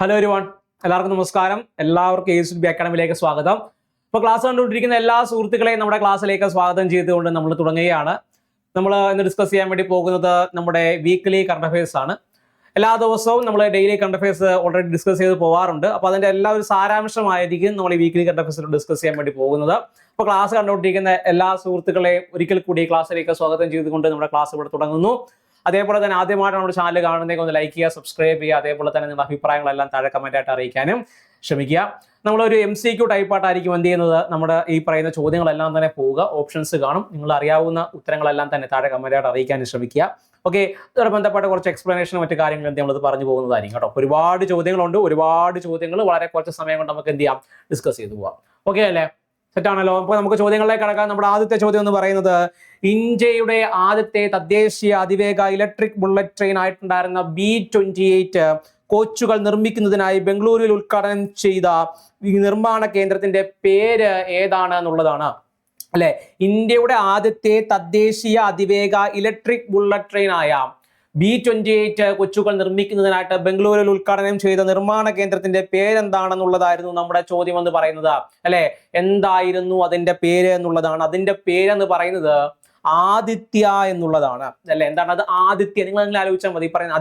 Hello everyone, എല്ലാവർക്കും നമസ്കാരം. എല്ലാവർക്കും ACB അക്കാഡമിയിലേക്ക് സ്വാഗതം. ഇപ്പോൾ ക്ലാസ് കണ്ടുകൊണ്ടിരിക്കുന്ന എല്ലാ സുഹൃത്തുക്കളെയും നമ്മുടെ ക്ലാസ്സിലേക്ക് സ്വാഗതം ചെയ്തുകൊണ്ട് നമ്മൾ തുടങ്ങുകയാണ്. നമ്മൾ ഇന്ന് ഡിസ്കസ് ചെയ്യാൻ വേണ്ടി പോകുന്നത് നമ്മുടെ വീക്ക്ലി കറണ്ട് അഫയേഴ്സ് ആണ്. എല്ലാ ദിവസവും നമ്മൾ daily current affairs already discuss ചെയ്ത് പോകാറുണ്ട്. അപ്പോൾ അതിൻ്റെ എല്ലാ ഒരു സാരാംശമായിരിക്കും നമ്മൾ ഈ വീക്ക്ലി കറണ്ട് അഫയേഴ്സിൽ ഡിസ്കസ് ചെയ്യാൻ വേണ്ടി പോകുന്നത്. അപ്പോൾ ക്ലാസ് കണ്ടുകൊണ്ടിരിക്കുന്ന എല്ലാ സുഹൃത്തുക്കളെയും ഒരിക്കൽ കൂടി ക്ലാസ്സിലേക്ക് സ്വാഗതം ചെയ്തുകൊണ്ട് നമ്മുടെ ക്ലാസ് ഇവിടെ തുടങ്ങുന്നു. അതേപോലെ തന്നെ ആദ്യമായിട്ടാണ് നമ്മുടെ ചാനൽ കാണുന്നതെങ്കിൽ ഒന്ന് ലൈക്ക് ചെയ്യുക, സബ്സ്ക്രൈബ് ചെയ്യുക. അതേപോലെ തന്നെ നിങ്ങളുടെ അഭിപ്രായങ്ങളെല്ലാം താഴെ കമന്റായിട്ട് അറിയിക്കാനും ശ്രമിക്കുക. നമ്മളൊരു MCQ ടൈപ്പായിട്ടായിരിക്കും എന്ത് ചെയ്യുന്നത്, നമ്മുടെ ഈ പറയുന്ന ചോദ്യങ്ങളെല്ലാം തന്നെ പോവുക. ഓപ്ഷൻസ് കാണും, നിങ്ങൾ അറിയാവുന്ന ഉത്തരങ്ങളെല്ലാം തന്നെ താഴെ കമന്റായിട്ട് അറിയിക്കാനും ശ്രമിക്കുക. ഓക്കെ, ഇതുമായി ബന്ധപ്പെട്ട കുറച്ച് എക്സ്പ്ലനേഷനും മറ്റു കാര്യങ്ങളും എന്ത് നമ്മളത് പറഞ്ഞു പോകുന്നതായിരിക്കും കേട്ടോ. ഒരുപാട് ചോദ്യങ്ങളുണ്ട്, ഒരുപാട് ചോദ്യങ്ങൾ വളരെ കുറച്ച് സമയം കൊണ്ട് നമുക്ക് എന്ത് ചെയ്യാം, ഡിസ്കസ് ചെയ്തു പോവാം. ഓക്കെ അല്ലേ, സെറ്റാണല്ലോ. അപ്പോൾ നമുക്ക് ചോദ്യങ്ങളിലേക്ക് കടക്കാം. നമ്മുടെ ആദ്യത്തെ ചോദ്യം എന്ന് പറയുന്നത്, ഇന്ത്യയുടെ ആദ്യത്തെ തദ്ദേശീയ അതിവേഗ ഇലക്ട്രിക് ബുള്ളറ്റ് ട്രെയിൻ ആയിട്ടുണ്ടായിരുന്ന B28 കോച്ചുകൾ നിർമ്മിക്കുന്നതിനായി ബംഗളൂരുവിൽ ഉദ്ഘാടനം ചെയ്ത നിർമ്മാണ കേന്ദ്രത്തിന്റെ പേര് ഏതാണ് എന്നുള്ളതാണ് അല്ലെ. ഇന്ത്യയുടെ ആദ്യത്തെ തദ്ദേശീയ അതിവേഗ ഇലക്ട്രിക് ബുള്ളറ്റ് ട്രെയിൻ ആയ B28 കൊച്ചുകൾ നിർമ്മിക്കുന്നതിനായിട്ട് ബംഗളൂരുവിൽ ഉദ്ഘാടനം ചെയ്ത നിർമ്മാണ കേന്ദ്രത്തിന്റെ പേരെന്താണെന്നുള്ളതായിരുന്നു നമ്മുടെ ചോദ്യം എന്ന് പറയുന്നത് അല്ലെ. എന്തായിരുന്നു അതിന്റെ പേര് എന്നുള്ളതാണ്. അതിന്റെ പേരെന്ന് പറയുന്നത് ആദിത്യ എന്നുള്ളതാണ് അല്ലെ. എന്താണ് അത്? ആദിത്യ. നിങ്ങൾ അങ്ങനെ ആലോചിച്ചാൽ മതി. പറയുന്നത്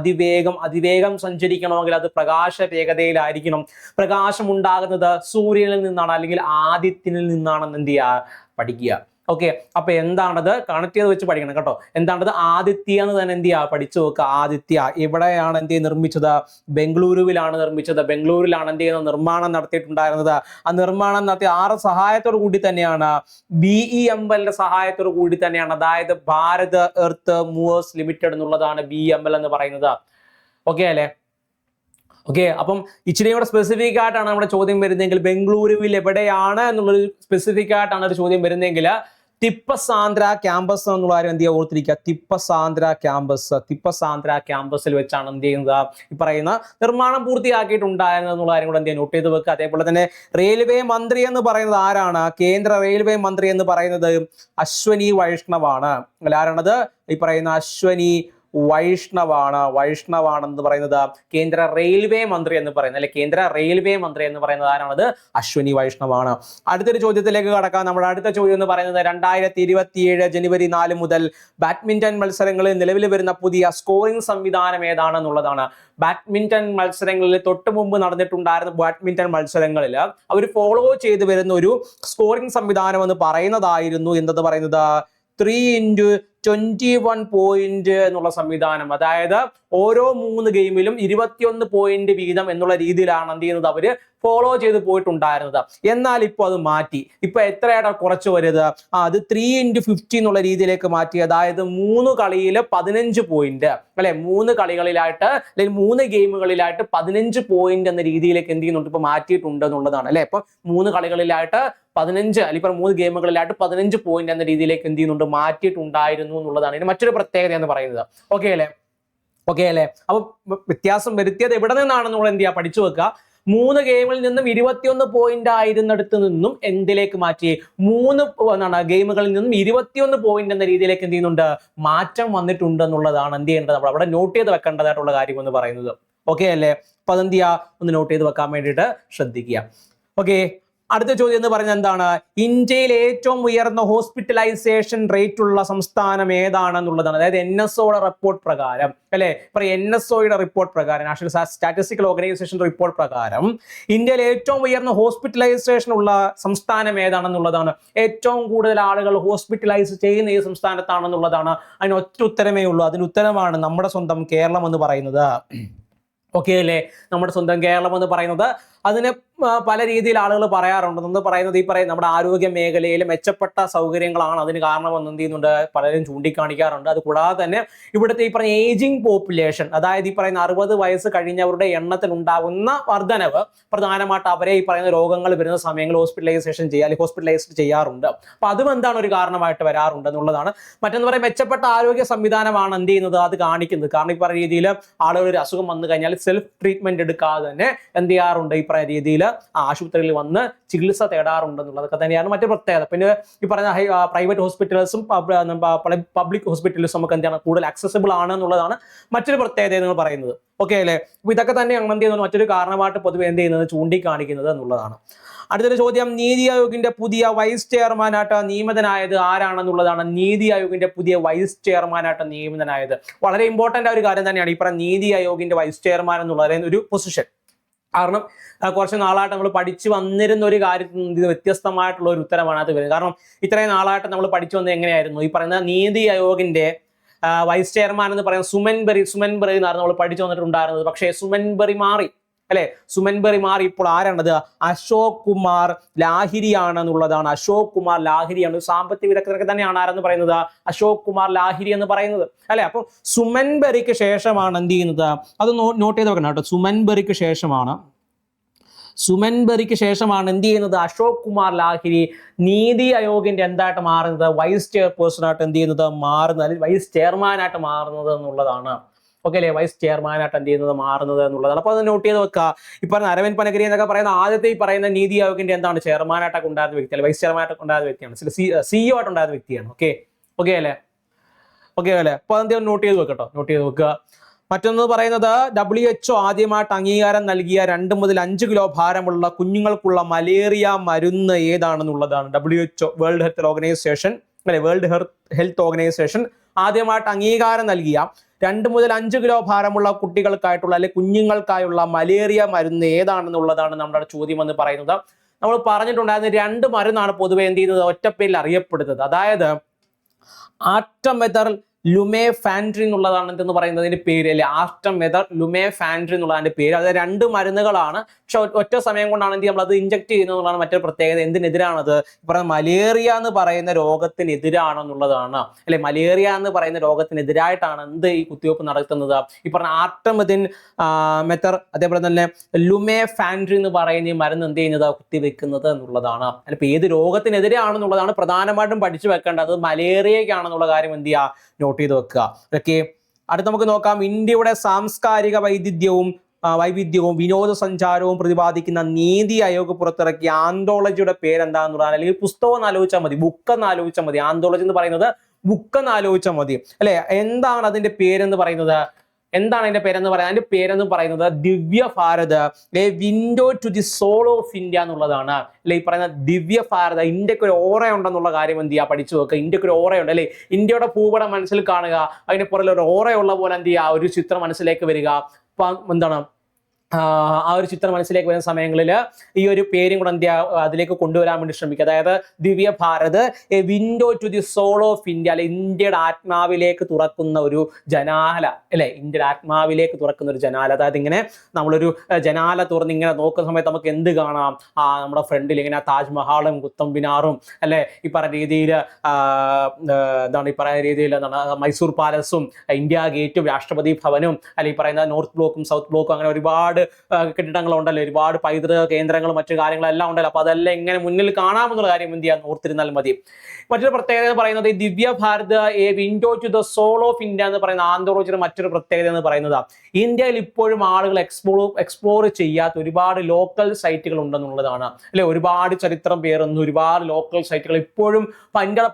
അതിവേഗം സഞ്ചരിക്കണമെങ്കിൽ അത് പ്രകാശ വേഗതയിലായിരിക്കണം. പ്രകാശം ഉണ്ടാകുന്നത് സൂര്യനിൽ നിന്നാണ്, അല്ലെങ്കിൽ ആദിത്യനിൽ നിന്നാണെന്ന് എന്ത് ചെയ്യുക, പഠിക്കുക. ഓക്കെ, അപ്പൊ എന്താണത്? കണക്ട് ചെയ്ത് വെച്ച് പഠിക്കണം കേട്ടോ. എന്താണത്? ആദിത്യ എന്ന് തന്നെ എന്ത് ചെയ്യുക, പഠിച്ചു നോക്കുക. ആദിത്യ എവിടെയാണ് എന്ത് നിർമ്മിച്ചത്? ബംഗളൂരുവിലാണ് നിർമ്മിച്ചത്. ബംഗളൂരിലാണ് എന്ത് ചെയ്യുന്നത്, നിർമ്മാണം നടത്തിയിട്ടുണ്ടായിരുന്നത്. ആ നിർമ്മാണം നടത്തിയ ആറ് സഹായത്തോടു കൂടി തന്നെയാണ്, BEML സഹായത്തോടു കൂടി തന്നെയാണ്. അതായത് ഭാരത് എർത്ത് മൂവേഴ്സ് ലിമിറ്റഡ് എന്നുള്ളതാണ് BEML എന്ന് പറയുന്നത്. ഓക്കെ അല്ലേ. ഓക്കെ, അപ്പം ഇച്ചിരി കൂടെ സ്പെസിഫിക് ആയിട്ടാണ് നമ്മുടെ ചോദ്യം വരുന്നതെങ്കിൽ, ബംഗളൂരുവിൽ എവിടെയാണ് എന്നുള്ളൊരു സ്പെസിഫിക് ആയിട്ടാണ് ഒരു ചോദ്യം വരുന്നതെങ്കിൽ, തിപ്പസാന്ദ്ര ക്യാമ്പസ് എന്നുള്ള കാര്യം എന്ത് ചെയ്യുക, ഓർത്തിരിക്കുക. തിപ്പസാന്ദ്ര ക്യാമ്പസിൽ വെച്ചാണ് എന്ത് ചെയ്യുന്നത്, ഈ പറയുന്ന നിർമ്മാണം പൂർത്തിയാക്കിയിട്ടുണ്ടായിരുന്നത് എന്നുള്ള കാര്യം കൂടെ എന്ത് ചെയ്യുക, നോട്ട് ചെയ്ത് വെക്കുക. അതേപോലെ തന്നെ റെയിൽവേ മന്ത്രി എന്ന് പറയുന്നത് ആരാണ്? കേന്ദ്ര റെയിൽവേ മന്ത്രി എന്ന് പറയുന്നത് അശ്വനി വൈഷ്ണവാണ്. അല്ല, ആരാണത്? ഈ പറയുന്ന അശ്വനി വൈഷ്ണവാണെന്ന് പറയുന്നത് കേന്ദ്ര റെയിൽവേ മന്ത്രി എന്ന് പറയുന്നത്, അല്ലെ കേന്ദ്ര റെയിൽവേ മന്ത്രി എന്ന് പറയുന്നത് ആരാണത്? അശ്വനി വൈഷ്ണവാണ്. അടുത്തൊരു ചോദ്യത്തിലേക്ക് കടക്കാം. നമ്മുടെ അടുത്ത ചോദ്യം എന്ന് പറയുന്നത്, 2027 ജനുവരി 4 മുതൽ ബാഡ്മിന്റൺ മത്സരങ്ങളിൽ നിലവിൽ വരുന്ന പുതിയ സ്കോറിംഗ് സംവിധാനം ഏതാണെന്നുള്ളതാണ്. ബാഡ്മിന്റൺ മത്സരങ്ങളിൽ തൊട്ട് മുമ്പ് നടന്നിട്ടുണ്ടായിരുന്ന ബാഡ്മിന്റൺ മത്സരങ്ങളിൽ അവർ ഫോളോ ചെയ്ത് വരുന്ന ഒരു സ്കോറിംഗ് സംവിധാനം എന്ന് പറയുന്നതായിരുന്നു എന്തെന്ന് പറയുന്നത് 3x21 പോയിന്റ് എന്നുള്ള സംവിധാനം. അതായത് ഓരോ 3 ഗെയിമിലും 21 പോയിന്റ് വീതം എന്നുള്ള രീതിയിലാണ് എന്ത് ചെയ്യുന്നത്, അവര് ഫോളോ ചെയ്ത് പോയിട്ടുണ്ടായിരുന്നത്. എന്നാൽ ഇപ്പൊ അത് മാറ്റി. ഇപ്പൊ എത്രയാണ് കുറച്ച് വരുന്നത്? അത് 3x50 എന്നുള്ള രീതിയിലേക്ക് മാറ്റി. അതായത് 3 കളിയിൽ 15 പോയിന്റ് അല്ലെ, 3 കളികളിലായിട്ട് അല്ലെങ്കിൽ 3 ഗെയിമുകളിലായിട്ട് 15 പോയിന്റ് എന്ന രീതിയിലേക്ക് എന്ത് ചെയ്യുന്നുണ്ട്, ഇപ്പൊ മാറ്റിയിട്ടുണ്ട് എന്നുള്ളതാണ് അല്ലെ. ഇപ്പൊ 3 കളികളിലായിട്ട് 15 അല്ലെങ്കിൽ 3 ഗെയിമുകളിലായിട്ട് 15 പോയിന്റ് എന്ന രീതിയിലേക്ക് എന്ത് ചെയ്യുന്നുണ്ട്, മാറ്റിയിട്ടുണ്ടായിരുന്നു എന്നുള്ളതാണ് ഇതിന് മറ്റൊരു പ്രത്യേകത എന്ന് പറയുന്നത്. ഓക്കെ അല്ലേ. അപ്പൊ വ്യത്യാസം വരുത്തിയത് എവിടെ നിന്നാണെന്നുള്ള എന്ത് ചെയ്യുക, പഠിച്ചു വെക്കുക. 3 ഗെയിമിൽ നിന്നും 21 പോയിന്റ് ആയിരുന്നിടത്ത് നിന്നും എന്തിലേക്ക് മാറ്റി? 3 ഗെയിമുകളിൽ നിന്നും 21 പോയിന്റ് എന്ന രീതിയിലേക്ക് എന്ത് ചെയ്യുന്നുണ്ട്, മാറ്റം വന്നിട്ടുണ്ട് എന്നുള്ളതാണ് എന്ത് ചെയ്യേണ്ടത്, നമ്മൾ അവിടെ നോട്ട് ചെയ്ത് വെക്കേണ്ടതായിട്ടുള്ള കാര്യം എന്ന് പറയുന്നത്. ഓക്കെ അല്ലേ. അപ്പൊ അതെന്ത് ചെയ്യുക, ഒന്ന് നോട്ട് ചെയ്ത് വെക്കാൻ വേണ്ടിയിട്ട് ശ്രദ്ധിക്കുക. ഓക്കെ, അടുത്ത ചോദ്യം എന്ന് പറഞ്ഞാൽ എന്താണ്? ഇന്ത്യയിലെ ഏറ്റവും ഉയർന്ന ഹോസ്പിറ്റലൈസേഷൻ റേറ്റ് ഉള്ള സംസ്ഥാനം ഏതാണെന്നുള്ളതാണ്. അതായത് NSOയുടെ റിപ്പോർട്ട് പ്രകാരം അല്ലെ, NSOയുടെ റിപ്പോർട്ട് പ്രകാരം, നാഷണൽ സ്റ്റാറ്റിസ്റ്റിക്കൽ ഓർഗനൈസേഷൻ റിപ്പോർട്ട് പ്രകാരം ഇന്ത്യയിലെ ഏറ്റവും ഉയർന്ന ഹോസ്പിറ്റലൈസേഷൻ ഉള്ള സംസ്ഥാനം ഏതാണെന്നുള്ളതാണ്. ഏറ്റവും കൂടുതൽ ആളുകൾ ഹോസ്പിറ്റലൈസ് ചെയ്യുന്ന ഈ സംസ്ഥാനത്താണെന്നുള്ളതാണ്. അതിന് ഒറ്റ ഉത്തരമേ ഉള്ളൂ. അതിന് ഉത്തരമാണ് നമ്മുടെ സ്വന്തം കേരളം എന്ന് പറയുന്നത്. ഓക്കെ അല്ലേ. നമ്മുടെ സ്വന്തം കേരളം എന്ന് പറയുന്നത്, അതിന് പല രീതിയിൽ ആളുകൾ പറയാറുണ്ട്. എന്ന് പറയുന്നത് ഈ നമ്മുടെ ആരോഗ്യ മേഖലയിൽ മെച്ചപ്പെട്ട സൗകര്യങ്ങളാണ് അതിന് കാരണമെന്ന് എന്ത് ചെയ്യുന്നുണ്ട്, പലരും ചൂണ്ടിക്കാണിക്കാറുണ്ട്. അത് കൂടാതെ തന്നെ ഇവിടുത്തെ ഈ പറഞ്ഞ ഏജിങ് പോപ്പുലേഷൻ, അതായത് ഈ പറയുന്ന 60 വയസ്സ് കഴിഞ്ഞവരുടെ എണ്ണത്തിൽ ഉണ്ടാകുന്ന വർധനവ് പ്രധാനമായിട്ട് അവരെ ഈ പറയുന്ന രോഗങ്ങൾ വരുന്ന സമയങ്ങളിൽ ഹോസ്പിറ്റലൈസ്ഡ് ചെയ്യാറുണ്ട്. അപ്പൊ അതും എന്താണ് ഒരു കാരണമായിട്ട് വരാറുണ്ട് എന്നുള്ളതാണ്. മറ്റെന്ന് പറയുന്നത് മെച്ചപ്പെട്ട ആരോഗ്യ സംവിധാനമാണ് എന്ത് ചെയ്യുന്നത്, അത് കാണിക്കുന്നത്. കാരണം ഈ പറയുന്ന രീതിയിൽ ആളുകൾ ഒരു അസുഖം വന്നു കഴിഞ്ഞാൽ സെൽഫ് ട്രീറ്റ്മെന്റ് എടുക്കാതെ തന്നെ എന്ത് ചെയ്യാറുണ്ട്, ഈ പറയുന്ന രീതിയിൽ ആശുപത്രിയിൽ വന്ന് ചികിത്സ തേടാറുണ്ടെന്നുള്ളതൊക്കെ തന്നെയാണ് മറ്റു പ്രത്യേകത. പിന്നെ ഈ പറയുന്ന പ്രൈവറ്റ് ഹോസ്പിറ്റൽസും പബ്ലിക് ഹോസ്പിറ്റൽസും നമുക്ക് എന്താണ് കൂടുതൽ ആക്സസിബിൾ ആണ് എന്നുള്ളതാണ് മറ്റൊരു പ്രത്യേകത എന്ന് പറയുന്നത്. ഓക്കെ അല്ലേ? അപ്പൊ ഇതൊക്കെ തന്നെയാണ് എന്ത് ചെയ്യുന്നത് മറ്റൊരു കാരണമായിട്ട് പൊതുവെ എന്ത് ചെയ്യുന്നത് ചൂണ്ടിക്കാണിക്കുന്നത് എന്നുള്ളതാണ്. അടുത്തൊരു ചോദ്യം, നീതി ആയോഗിന്റെ പുതിയ വൈസ് ചെയർമാനായിട്ട് നിയമിതനായത് ആരാണെന്നുള്ളതാണ്. നീതി ആയോഗിന്റെ പുതിയ വൈസ് ചെയർമാനായിട്ട് നിയമിതനായത് വളരെ ഇമ്പോർട്ടന്റ് ആയ ഒരു കാര്യം തന്നെയാണ് ഈ പറയുന്ന നീതി ആയോഗിന്റെ വൈസ് ചെയർമാൻ എന്നുള്ള ഒരു പൊസിഷൻ. കാരണം കുറച്ച് നാളായിട്ട് നമ്മൾ പഠിച്ചു വന്നിരുന്ന ഒരു കാര്യത്തിൽ നിന്ന് ഇത് വ്യത്യസ്തമായിട്ടുള്ള ഒരു ഉത്തരമാണ് അത് വരുന്നത്. കാരണം ഇത്രയും നാളായിട്ട് നമ്മൾ പഠിച്ചു വന്നത് എങ്ങനെയായിരുന്നു, ഈ പറയുന്ന നീതി ആയോഗിന്റെ വൈസ് ചെയർമാൻ എന്ന് പറയുന്നത് സുമൻബെറി എന്നാണ് നമ്മൾ പഠിച്ചു വന്നിട്ടുണ്ടായിരുന്നത്. പക്ഷേ സുമൻബെറി മാറി അല്ലെ, സുമൻബെറി മാറി ഇപ്പോൾ ആരാണത്, അശോക് കുമാർ ലാഹിരി ആണെന്നുള്ളതാണ്. അശോക് കുമാർ ലാഹിരിയാണ്. സാമ്പത്തിക വിദഗ്ധരൊക്കെ തന്നെയാണ് ആരെന്ന് പറയുന്നത്, അശോക് കുമാർ ലാഹിരി എന്ന് പറയുന്നത് അല്ലെ. അപ്പൊ സുമൻബെറിക്ക് ശേഷമാണ് എന്ത് ചെയ്യുന്നത്, അത് നോട്ട് ചെയ്ത് വെക്കണം കേട്ടോ. സുമൻബെറിക്ക് ശേഷമാണ് എന്ത് ചെയ്യുന്നത്, അശോക് കുമാർ ലാഹിരി നീതി ആയോഗിന്റെ എന്തായിട്ട് മാറുന്നത്, വൈസ് ചെയർപേഴ്സണായിട്ട് എന്ത് ചെയ്യുന്നത് മാറുന്നത്, അല്ലെങ്കിൽ വൈസ് ചെയർമാനായിട്ട് മാറുന്നത് എന്നുള്ളതാണ്. ഓക്കെ അല്ലേ, വൈസ് ചെയർമാനായിട്ട് എന്ത് ചെയ്യുന്നത് മാറുന്നത് എന്നുള്ളതാണ്. അപ്പൊ അത് നോട്ട് ചെയ്ത് വെക്കുക. ഈ പറഞ്ഞ അരവിന്ദ് പനഗിരി എന്നൊക്കെ പറയുന്ന ആദ്യത്തെ ഈ പറയുന്ന നീതി ആയോഗിന്റെ എന്താണ് ചെയർമാനായിട്ടൊക്കെ ഉണ്ടായിരുന്ന വ്യക്തി, അല്ലെ വൈസ് ചെയർമാനായിട്ടൊക്കെ ഉണ്ടായിരുന്ന വ്യക്തിയാണ്, CEO ആയിട്ട് ഉണ്ടായിരുന്ന വ്യക്തിയാണ്. ഓക്കെ അല്ലേ. അപ്പൊ അതെന്തെങ്കിലും നോട്ട് ചെയ്ത് വെക്കുക. മറ്റൊന്ന് പറയുന്നത് WHO ആദ്യമായിട്ട് അംഗീകാരം നൽകിയ 2 മുതൽ 5 കിലോ ഭാരമുള്ള കുഞ്ഞുങ്ങൾക്കുള്ള മലേറിയ മരുന്ന് ഏതാണെന്നുള്ളതാണ്. WHO വേൾഡ് ഹെൽത്ത് ഓർഗനൈസേഷൻ ആദ്യമായിട്ട് അംഗീകാരം നൽകിയ 2 മുതൽ 5 കിലോ ഭാരമുള്ള കുട്ടികൾക്കായിട്ടുള്ള അല്ലെങ്കിൽ കുഞ്ഞുങ്ങൾക്കായുള്ള മലേറിയ മരുന്ന് ഏതാണെന്നുള്ളതാണ് നമ്മുടെ ചോദ്യം എന്ന് പറയുന്നത്. നമ്മൾ പറഞ്ഞിട്ടുണ്ടായിരുന്ന 2 മരുന്നാണ് പൊതുവെ എന്ത് ചെയ്യുന്നത് ഒറ്റപ്പേരിൽ അറിയപ്പെടുന്നത്. അതായത് ആർട്ടമെതർ ലുമേഫാൻട്രി എന്നുള്ളതാണ് എന്തെന്ന് പറയുന്നതിന്റെ പേര്, അല്ലെ ആർട്ടമെതർ ലുമേഫാൻട്രി എന്നുള്ളതിന്റെ പേര്. അത് 2 മരുന്നുകളാണ്, പക്ഷെ ഒറ്റ സമയം കൊണ്ടാണ് എന്ത് നമ്മൾ അത് ഇഞ്ചക്ട് ചെയ്യുന്നതാണ് മറ്റൊരു പ്രത്യേകത. എന്തിനെതിരാണത്, പറയുന്നത് മലേറിയ എന്ന് പറയുന്ന രോഗത്തിനെതിരാണെന്നുള്ളതാണ് അല്ലെ. മലേറിയ എന്ന് പറയുന്ന രോഗത്തിനെതിരായിട്ടാണ് എന്ത് ഈ കുത്തിവയ്പ്പ് നടത്തുന്നത്. ഈ പറഞ്ഞ ആർട്ടമെതിൻ മെത്തർ അതേപോലെ തന്നെ ലുമേഫാൻട്രി എന്ന് പറയുന്ന ഈ മരുന്ന് എന്ത് ചെയ്യുന്നത് കുത്തിവെക്കുന്നത് എന്നുള്ളതാണ്. അല്ലെ ഏത് രോഗത്തിനെതിരെയാണെന്നുള്ളതാണ് പ്രധാനമായിട്ടും പഠിച്ചു വെക്കേണ്ടത്. മലേറിയക്കാണെന്നുള്ള കാര്യം എന്ത് ചെയ്യുക നോട്ട് ചെയ്ത് വെക്കുക. ഓക്കെ, അടുത്ത് നമുക്ക് നോക്കാം. ഇന്ത്യയുടെ സാംസ്കാരിക വൈവിധ്യവും വിനോദസഞ്ചാരവും പ്രതിപാദിക്കുന്ന നീതി ആയോഗ് പുറത്തിറക്കിയ ആന്തോളജിയുടെ പേരെന്താന്നുള്ളതാണ്. അല്ലെങ്കിൽ പുസ്തകം എന്ന് ആലോചിച്ചാൽ മതി, ബുക്ക് എന്ന് ആലോചിച്ചാൽ മതി. ആന്തോളജി എന്ന് പറയുന്നത് ബുക്ക് എന്ന് ആലോചിച്ചാൽ മതി അല്ലെ. എന്താണ് അതിന്റെ പേരെന്ന് പറയുന്നത്, അതിന്റെ പേരെന്ന് പറയുന്നത് Divya Bharat a window to the soul of India എന്നുള്ളതാണ് അല്ലെ. ഈ പറയുന്ന ദിവ്യ ഭാരത്, ഇന്ത്യക്ക് ഒരു ഓറ ഉണ്ടെന്നുള്ള കാര്യം എന്ത് ചെയ്യുക പഠിച്ചു വെക്കുക. ഇന്ത്യക്ക് ഒരു ഓറയുണ്ട് അല്ലെ. ഇന്ത്യയുടെ ഭൂപടം മനസ്സിൽ കാണുക, അതിന്റെ പുറകിൽ ഒരു ഓറയുള്ള പോലെ എന്ത് ചെയ്യുക ഒരു ചിത്രം മനസ്സിലേക്ക് വരിക. എന്താണ് ആ ഒരു ചിത്രം മനസ്സിലേക്ക് വരുന്ന സമയങ്ങളിൽ ഈ ഒരു പേരും കൂടെ എന്ത് അതിലേക്ക് കൊണ്ടുവരാൻ വേണ്ടി ശ്രമിക്കുക. അതായത് Divya Bharat a window to the soul of India അല്ലെ, ഇന്ത്യയുടെ ആത്മാവിലേക്ക് തുറക്കുന്ന ഒരു ജനാല അല്ലെ. ഇന്ത്യയുടെ ആത്മാവിലേക്ക് തുറക്കുന്ന ഒരു ജനാല. അതായത് ഇങ്ങനെ നമ്മളൊരു ജനാല തുറന്ന് ഇങ്ങനെ നോക്കുന്ന സമയത്ത് നമുക്ക് എന്ത് കാണാം, നമ്മുടെ ഫ്രണ്ടിൽ ഇങ്ങനെ താജ്മഹാളും കുത്തം മിനാറും അല്ലെ, ഈ പറയുന്ന രീതിയിൽ മൈസൂർ പാലസും ഇന്ത്യ ഗേറ്റും രാഷ്ട്രപതി ഭവനും അല്ലെ, ഈ പറയുന്ന നോർത്ത് ബ്ലോക്കും സൗത്ത് ബ്ലോക്കും, അങ്ങനെ ഒരുപാട് കെട്ടിടങ്ങളുണ്ടല്ലോ, ഒരുപാട് പൈതൃക കേന്ദ്രങ്ങളും മറ്റു കാര്യങ്ങളെല്ലാം ഉണ്ടല്ലോ. അപ്പൊ അതെല്ലാം എങ്ങനെ മുന്നിൽ കാണാമെന്നുള്ള കാര്യം എന്ത് ചെയ്യാൻ ഓർത്തിരുന്നാൽ മതി. മറ്റൊരു പ്രത്യേകത എന്ന് പറയുന്നത് ഈ Divya Bharat a window to the soul of India എന്ന് പറയുന്ന ആന്തോളജിയുടെ മറ്റൊരു പ്രത്യേകത എന്ന് പറയുന്നത് ഇന്ത്യയിൽ ഇപ്പോഴും ആളുകൾ എക്സ്പ്ലോർ ചെയ്യാത്ത ഒരുപാട് ലോക്കൽ സൈറ്റുകൾ ഉണ്ടെന്നുള്ളതാണ് അല്ലെ. ഒരുപാട് ചരിത്രം പേറുന്ന ഒരുപാട് ലോക്കൽ സൈറ്റുകൾ ഇപ്പോഴും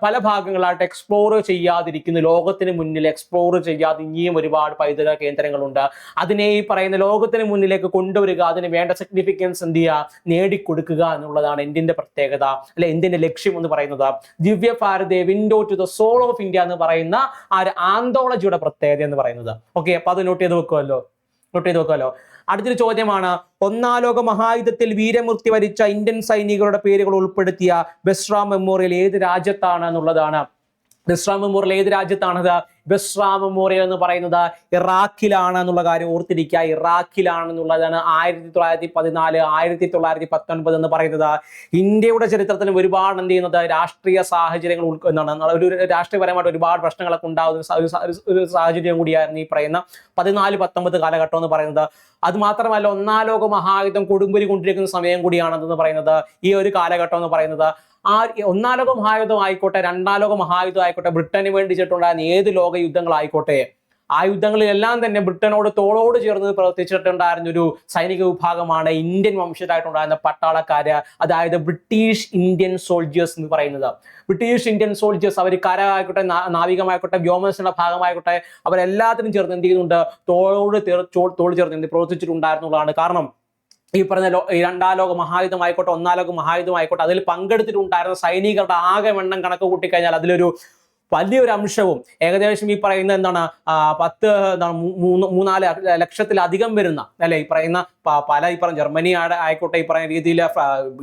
പല ഭാഗങ്ങളായിട്ട് എക്സ്പ്ലോർ ചെയ്യാതിരിക്കുന്നു. ലോകത്തിന് മുന്നിൽ എക്സ്പ്ലോർ ചെയ്യാതെ ഇനിയും ഒരുപാട് പൈതൃക കേന്ദ്രങ്ങളുണ്ട്. അതിനെ ഈ പറയുന്ന ലോകത്തിന് മുന്നിലേക്ക് കൊണ്ടുവരിക, അതിന് വേണ്ട സിഗ്നിഫിക്കൻസ് എന്ത് ചെയ്യുക നേടിക്കൊടുക്കുക എന്നുള്ളതാണ് ഇന്ത്യന്റെ പ്രത്യേകത അല്ലെ, ഇന്ത്യന്റെ ലക്ഷ്യം എന്ന് പറയുന്നത്. Divya Bharat window to the soul of India എന്ന് പറയുന്ന ആ ഒരു ആന്തോളജിയുടെ പ്രത്യേകത എന്ന് പറയുന്നത്. ഓക്കെ, അപ്പൊ അത് നോട്ട് ചെയ്ത് വെക്കുമല്ലോ. അടുത്തൊരു ചോദ്യമാണ്, 1ാം ലോക മഹായുദ്ധത്തിൽ വീരമൃത്യു വരിച്ച ഇന്ത്യൻ സൈനികരുടെ പേരുകൾ ഉൾപ്പെടുത്തിയ ബെസ്ര മെമ്മോറിയൽ ഏത് രാജ്യത്താണ് എന്നുള്ളതാണ്. ബെസ്ര മെമ്മോറിയൽ ഏത് രാജ്യത്താണത്? ബെസ്ര മെമ്മോറിയൽ എന്ന് പറയുന്നത് ഇറാഖിലാണ് എന്നുള്ള കാര്യം ഓർത്തിരിക്കുക. ഇറാഖിലാണെന്നുള്ളതാണ്. 1914 1919 എന്ന് പറയുന്നത് ഇന്ത്യയുടെ ചരിത്രത്തിൽ ഒരുപാട് എന്ത് ചെയ്യുന്നത് രാഷ്ട്രീയ സാഹചര്യങ്ങൾ ഒരു രാഷ്ട്രീയപരമായിട്ട് ഒരുപാട് പ്രശ്നങ്ങളൊക്കെ ഉണ്ടാകുന്ന ഒരു സാഹചര്യം കൂടിയായിരുന്നു ഈ പറയുന്ന 14-19 കാലഘട്ടം എന്ന് പറയുന്നത്. അത് മാത്രമല്ല 1ാം ലോക മഹായുദ്ധം കൊടുമ്പിരി കൊണ്ടിരിക്കുന്ന സമയം കൂടിയാണെന്ന് പറയുന്നത് ഈ ഒരു കാലഘട്ടം എന്ന് പറയുന്നത്. 1ാം ലോക മഹായുദ്ധം ആയിക്കോട്ടെ, 2ാം ലോക മഹായുദ്ധം ആയിക്കോട്ടെ, ബ്രിട്ടന് വേണ്ടിയിട്ടുണ്ടായിരുന്ന ഏത് ലോക യുദ്ധങ്ങളായിക്കോട്ടെ, യുദ്ധങ്ങളിലെല്ലാം തന്നെ ബ്രിട്ടനോട് തോളോട് ചേർന്ന് പ്രവർത്തിച്ചിട്ടുണ്ടായിരുന്ന ഒരു സൈനിക വിഭാഗമാണ് ഇന്ത്യൻ വംശജരായിട്ടുണ്ടായിരുന്ന പട്ടാളക്കാര്, അതായത് ബ്രിട്ടീഷ് ഇന്ത്യൻ സോൾജേഴ്സ് എന്ന് പറയുന്നത്. ബ്രിട്ടീഷ് ഇന്ത്യൻ സോൾജേഴ്സ് അവർ കര ആയിക്കോട്ടെ, നാവികമായിക്കോട്ടെ, വ്യോമസേന ഭാഗമായിക്കോട്ടെ, അവരെല്ലാത്തിനും ചേർന്ന് എന്ത് ചെയ്യുന്നുണ്ട്, തോൾ ചേർന്ന് പ്രവർത്തിച്ചിട്ടുണ്ടായിരുന്നുള്ളതാണ്. കാരണം ഈ പറഞ്ഞ രണ്ടാം ലോക മഹായുദ്ധമായിക്കോട്ടെ, ഒന്നാം ലോക മഹായുദ്ധമായിക്കോട്ടെ, അതിൽ പങ്കെടുത്തിട്ടുണ്ടായിരുന്ന സൈനികരുടെ ആകെ എണ്ണം കണക്ക് കൂട്ടിക്കഴിഞ്ഞാൽ അതിലൊരു വലിയൊരു അംശവും ഏകദേശം ഈ പറയുന്ന എന്താണ് 3-4 ലക്ഷത്തിലധികം വരുന്ന അല്ലെ ഈ പറയുന്ന പല ഈ പറഞ്ഞ ജർമ്മനി ആയിക്കോട്ടെ, ഈ പറയുന്ന രീതിയിൽ